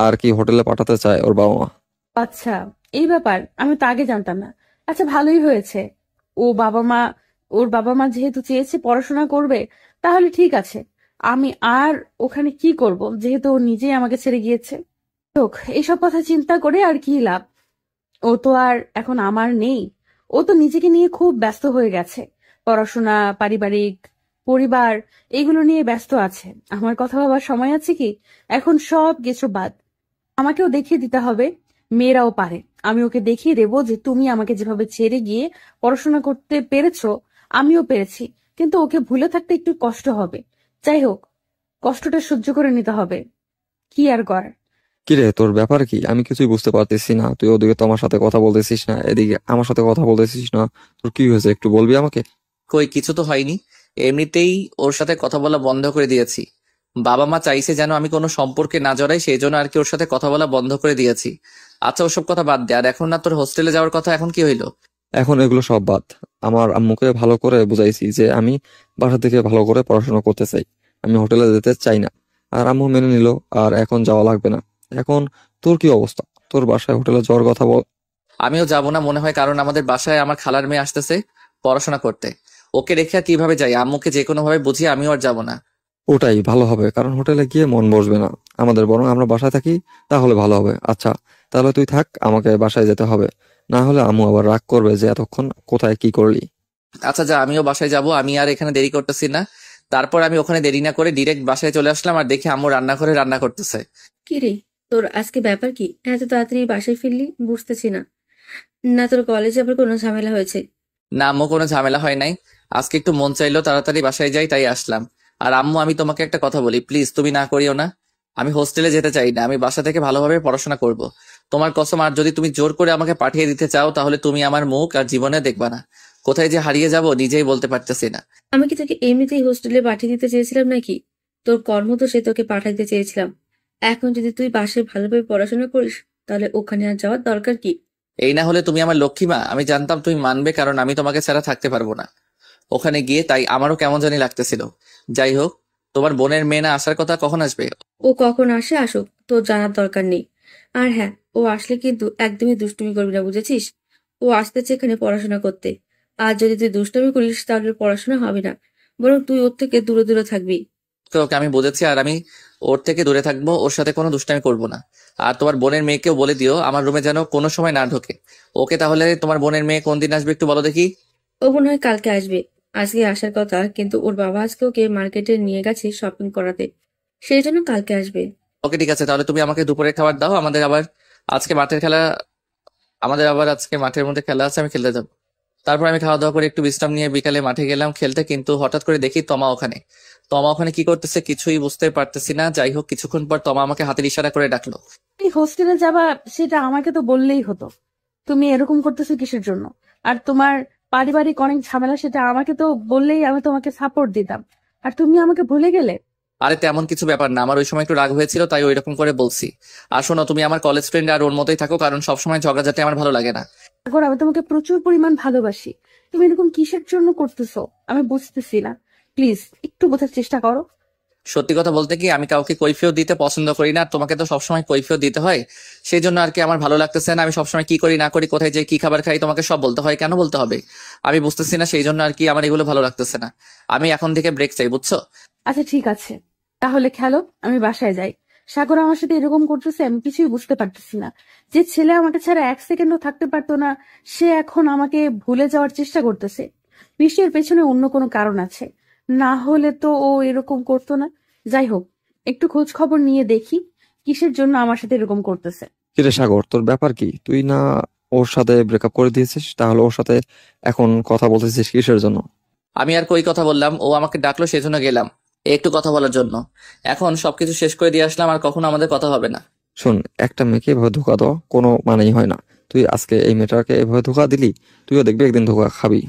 আর কি হোটেলে পাঠাতে চায় ওর বাবা মা। আচ্ছা, এই ব্যাপার আমি তো আগে জানতাম না। আচ্ছা ভালোই হয়েছে, ও বাবা মা ওর বাবা মা যেহেতু চেয়েছে পড়াশোনা করবে, তাহলে ঠিক আছে। আমি আর ওখানে কি করব, যেহেতু ও নিজেই আমাকে ছেড়ে গিয়েছে। হোক, এইসব কথা চিন্তা করে আর কি লাভ? ও তো আর এখন আমার নেই। ও তো নিজেকে নিয়ে খুব ব্যস্ত হয়ে গেছে, পড়াশোনা, পারিবারিক, পরিবার, এগুলো নিয়ে ব্যস্ত আছে। আমার কথা ভাবার সময় আছে কি? এখন সব কিছু বাদ, আমাকেও দেখিয়ে দিতে হবে মেয়েরাও পারে। আমি ওকে দেখিয়ে দেবো যে তুমি আমাকে যেভাবে ছেড়ে গিয়ে পড়াশোনা করতে পেরেছো, আমিও পেরেছি। কিন্তু ওকে ভুলে থাকতে একটু কষ্ট হবে। যাই হোক, কষ্টটা সহ্য করে নিতে হবে, কি আর করার। কিরে, তোর ব্যাপার কি? আমি কিছুই বুঝতে পারতেছি না। তুই ওদিকে তোমার সাথে কথা বলতেছিস না, এদিকে আমার সাথে কথা বলতেছিস না। তোর কি হয়েছে একটু বলবি আমাকে? কই, কিছু তো হয়নি। এমনিতেই ওর সাথে কথা বলা বন্ধ করে দিয়েছি। বাবা মা চাইছে যেন আমি কোনো সম্পর্কে না জড়াই, সেই জন্য আর কি ওর সাথে কথা বলা বন্ধ করে দিয়েছি। আচ্ছা, ওসব কথা বাদ দে। আর এখন না তোর হোস্টেলে যাওয়ার কথা, এখন কি হইলো? এখন এগুলো সব বাদ। আমার আম্মুকে ভালো করে বুঝাইছি যে আমি বাসা থেকে ভালো করে পড়াশোনা করতে চাই, আমি হোটেলে যেতে চাই না। আর আম্মু মেনে নিল, আর এখন যাওয়া লাগবে না। এখন তোর কি অবস্থা? তোর বাসায় হোটেলে যাওয়ার কথা বল। আমিও যাব না মনে হয়, কারণ আমাদের বাসায় আমার খালার মেয়ে আসতেছে পড়াশোনা করতে। ওকে রেখে আর কিভাবে যাই? আম্মুকে যে কোনো ভাবে বুঝিয়ে আমিও আর যাব না। ওটাই ভালো হবে, কারণ হোটেলে গিয়ে মন বসবে না আমাদের, বরং আমরা বাসায় থাকি, তাহলে ভালো হবে। আচ্ছা তাহলে তুই থাক, আমাকে বাসায় যেতে হবে, না হলে আম্মু আবার রাগ করবে যে এতক্ষণ কোথায় কি করলি। আচ্ছা যা, আমিও বাসায় যাব। আমি আর এখানে দেরি করতেছি না। তারপর আমি ওখানে দেরি না করে ডিরেক্ট বাসায় চলে আসলাম, আর দেখি আম্মু রান্নাঘরে রান্না করতেছে। কি রে, তোর আজকে ব্যাপার কি? এত তাড়াতাড়ি বাসায় ফিরলি, বুঝতেছি না। না তোর কলেজে আবার কোনো ঝামেলা হয়েছে? না আম্মু, কোনো ঝামেলা হয় নাই। আজকে একটু মন চাইলো তাড়াতাড়ি বাসায় যাই, তাই আসলাম। আর আম্মু, আমি তোমাকে একটা কথা বলি, প্লিজ তুমি না করিও না। আমি হোস্টেলে যেতে চাই না, আমি বাসা থেকে ভালোভাবে পড়াশোনা করব। তোমার কসম, আর যদি তুমি জোর করে আমাকে পাঠিয়ে দিতে চাও তাহলে তুমি আমার মুখ আর জীবনে দেখবা না। কোথায় যে হারিয়ে যাব নিজেই বলতে পারতেছি না। আমি কি তোকে এমনিতেই হোস্টেলে পাঠিয়ে দিতে চেয়েছিলাম নাকি? তোর কর্ম তো সে তোকে পাঠাইতে চেয়েছিলাম। এখন যদি তুই বাসায় ভালোভাবে পড়াশোনা করিস তাহলে ওখানে আর যাওয়ার দরকার কি? এই না হলে তুমি আমার লক্ষ্মী মা, আমি জানতাম তুমি মানবে, কারণ আমি তোমাকে ছাড়া থাকতে পারবো না ওখানে গিয়ে, তাই আমারও কেমন জানি লাগতেছিল। যাই হোক, তোমার বোনের মেয়ে না আসার কথা, কখন আসবে? ও কখন আসে আসুক, তোর জানার দরকার নেই। আর হ্যাঁ, ও আসলে কিন্তু একদমই দুষ্টুমি করবি না, বুঝেছিস? ও আসতেছে এখানে পড়াশোনা করতে। আর যদি তুই দুষ্টুমি করিস তাহলে পড়াশোনা হবে না, বরং তুই ওর থেকে দূরে দূরে থাকবি। তো ওকে আমি বুঝেছি, আর আমি ওর থেকে দূরে থাকবো, ওর সাথে কোনো দুষ্টামি করবো না। আর তোমার বোনের মেয়েকেও বলে দিও আমার রুমে যেন কোনো সময় না ঢোকে। ওকে, তাহলে তোমার বোনের মেয়ে কোন দিন আসবে একটু বলো দেখি। ও মনে হয় কালকে আসবে। আজকে আসার কথা, কিন্তু ওর বাবা আজকে ওকে মার্কেটে নিয়ে গেছে শপিং করাতে, সেই জন্য কালকে আসবে। ওকে ঠিক আছে, তাহলে তুমি আমাকে দুপুরের খাবার দাও। আজকে মাঠের খেলা আমাদের আবার আজকে মাঠের মধ্যে খেলা আছে, আমি খেলতে যাবো। তারপর আমি খাওয়া দাওয়া করে একটু বিশ্রাম নিয়ে বিকালে মাঠে গেলাম খেলতে, কিন্তু হঠাৎ করে দেখি তমা ওখানে কি করতেছে কিছুই বুঝতে পারতেছি না। যাই হোক, কিছুক্ষণ পর তমা আমাকে হাতের ইশারা করে ডাকলো। তুমি হোস্টেলে যাবা সেটা আমাকে তো বললেই হতো। তুমি এরকম করতেছো কিসের জন্য? আর তোমার পারিবারিক অনেক ঝামেলা, সেটা আমাকে তো বললেই আমি তোমাকে সাপোর্ট দিতাম। আর তুমি আমাকে ভুলে গেলে। আরে তেমন কিছু ব্যাপার না, আমার ওই সময় একটু রাগ হয়েছিল তাই ওইরকম করে বলছি। আর শোনো, তুমি আমার কলেজ ফ্রেন্ড আর ওর মতোই থাকো, কারণ সবসময় ঝগড়াঝাটি আমার ভালো লাগে না। সাগর, আমি তোমাকে প্রচুর পরিমাণ ভালোবাসি। তুমি এরকম কিসের জন্য করতেছো আমি বুঝতেছি না। প্লিজ একটু বোঝার চেষ্টা করো। সত্যি কথা বলতে কি, আমি কাউকে কৈফিয়ত দিতে পছন্দ করি না, তোমাকে তো সবসময় কৈফিয়ত দিতে হয়। সেই জন্য আর কি আমার ভালো লাগতেছে না। আমি সবসময় কি করি না করি, কোথায় যাই, কি খাবার খাই, তোমাকে সব বলতে হয়। কেন বলতে হবে আমি বুঝতেছি না, সেই জন্য আর কি আমার এগুলো ভালো লাগতেছে না। আমি এখন থেকে ব্রেক চাই, বুঝছো? আচ্ছা ঠিক আছে, তাহলে খেলো, আমি বাসায় যাই। সাগর আমার সাথে এরকম করতেছে আমি কিছুই বুঝতে পারতেছি না। যে ছেলে আমাকে ছাড়া এক সেকেন্ডও থাকতে পারতো না, সে এখন আমাকে ভুলে যাওয়ার চেষ্টা করতেছে। নিশ্চয়ই এর পেছনে অন্য কোনো কারণ আছে, না হলে তো ও এরকম করতো না। যাই হোক, একটু খোঁজ খবর নিয়ে দেখি কিসের জন্য আমার সাথে এরকম করতেছে। কিরে সাগর, তোর ব্যাপার কি? তুই না ওর সাথে ব্রেকআপ করে দিয়েছিস, তাহলে ওর সাথে এখন কথা বলতেছিস কিসের জন্য? আমি আর কই কথা বললাম, ও আমাকে ডাকলো সেজন্য গেলাম একটু কথা বলার জন্য। এখন সবকিছু শেষ করে দিয়ে আসলাম, আর কখনো আমাদের কথা হবে না। শোন, একটা মেয়েকে এভাবে ধোকা দেওয়া কোনো মানেই হয় না। তুই আজকে এই মেয়েটাকে এভাবে ধোকা দিলি, তুইও দেখবি একদিন ধোকা খাবি।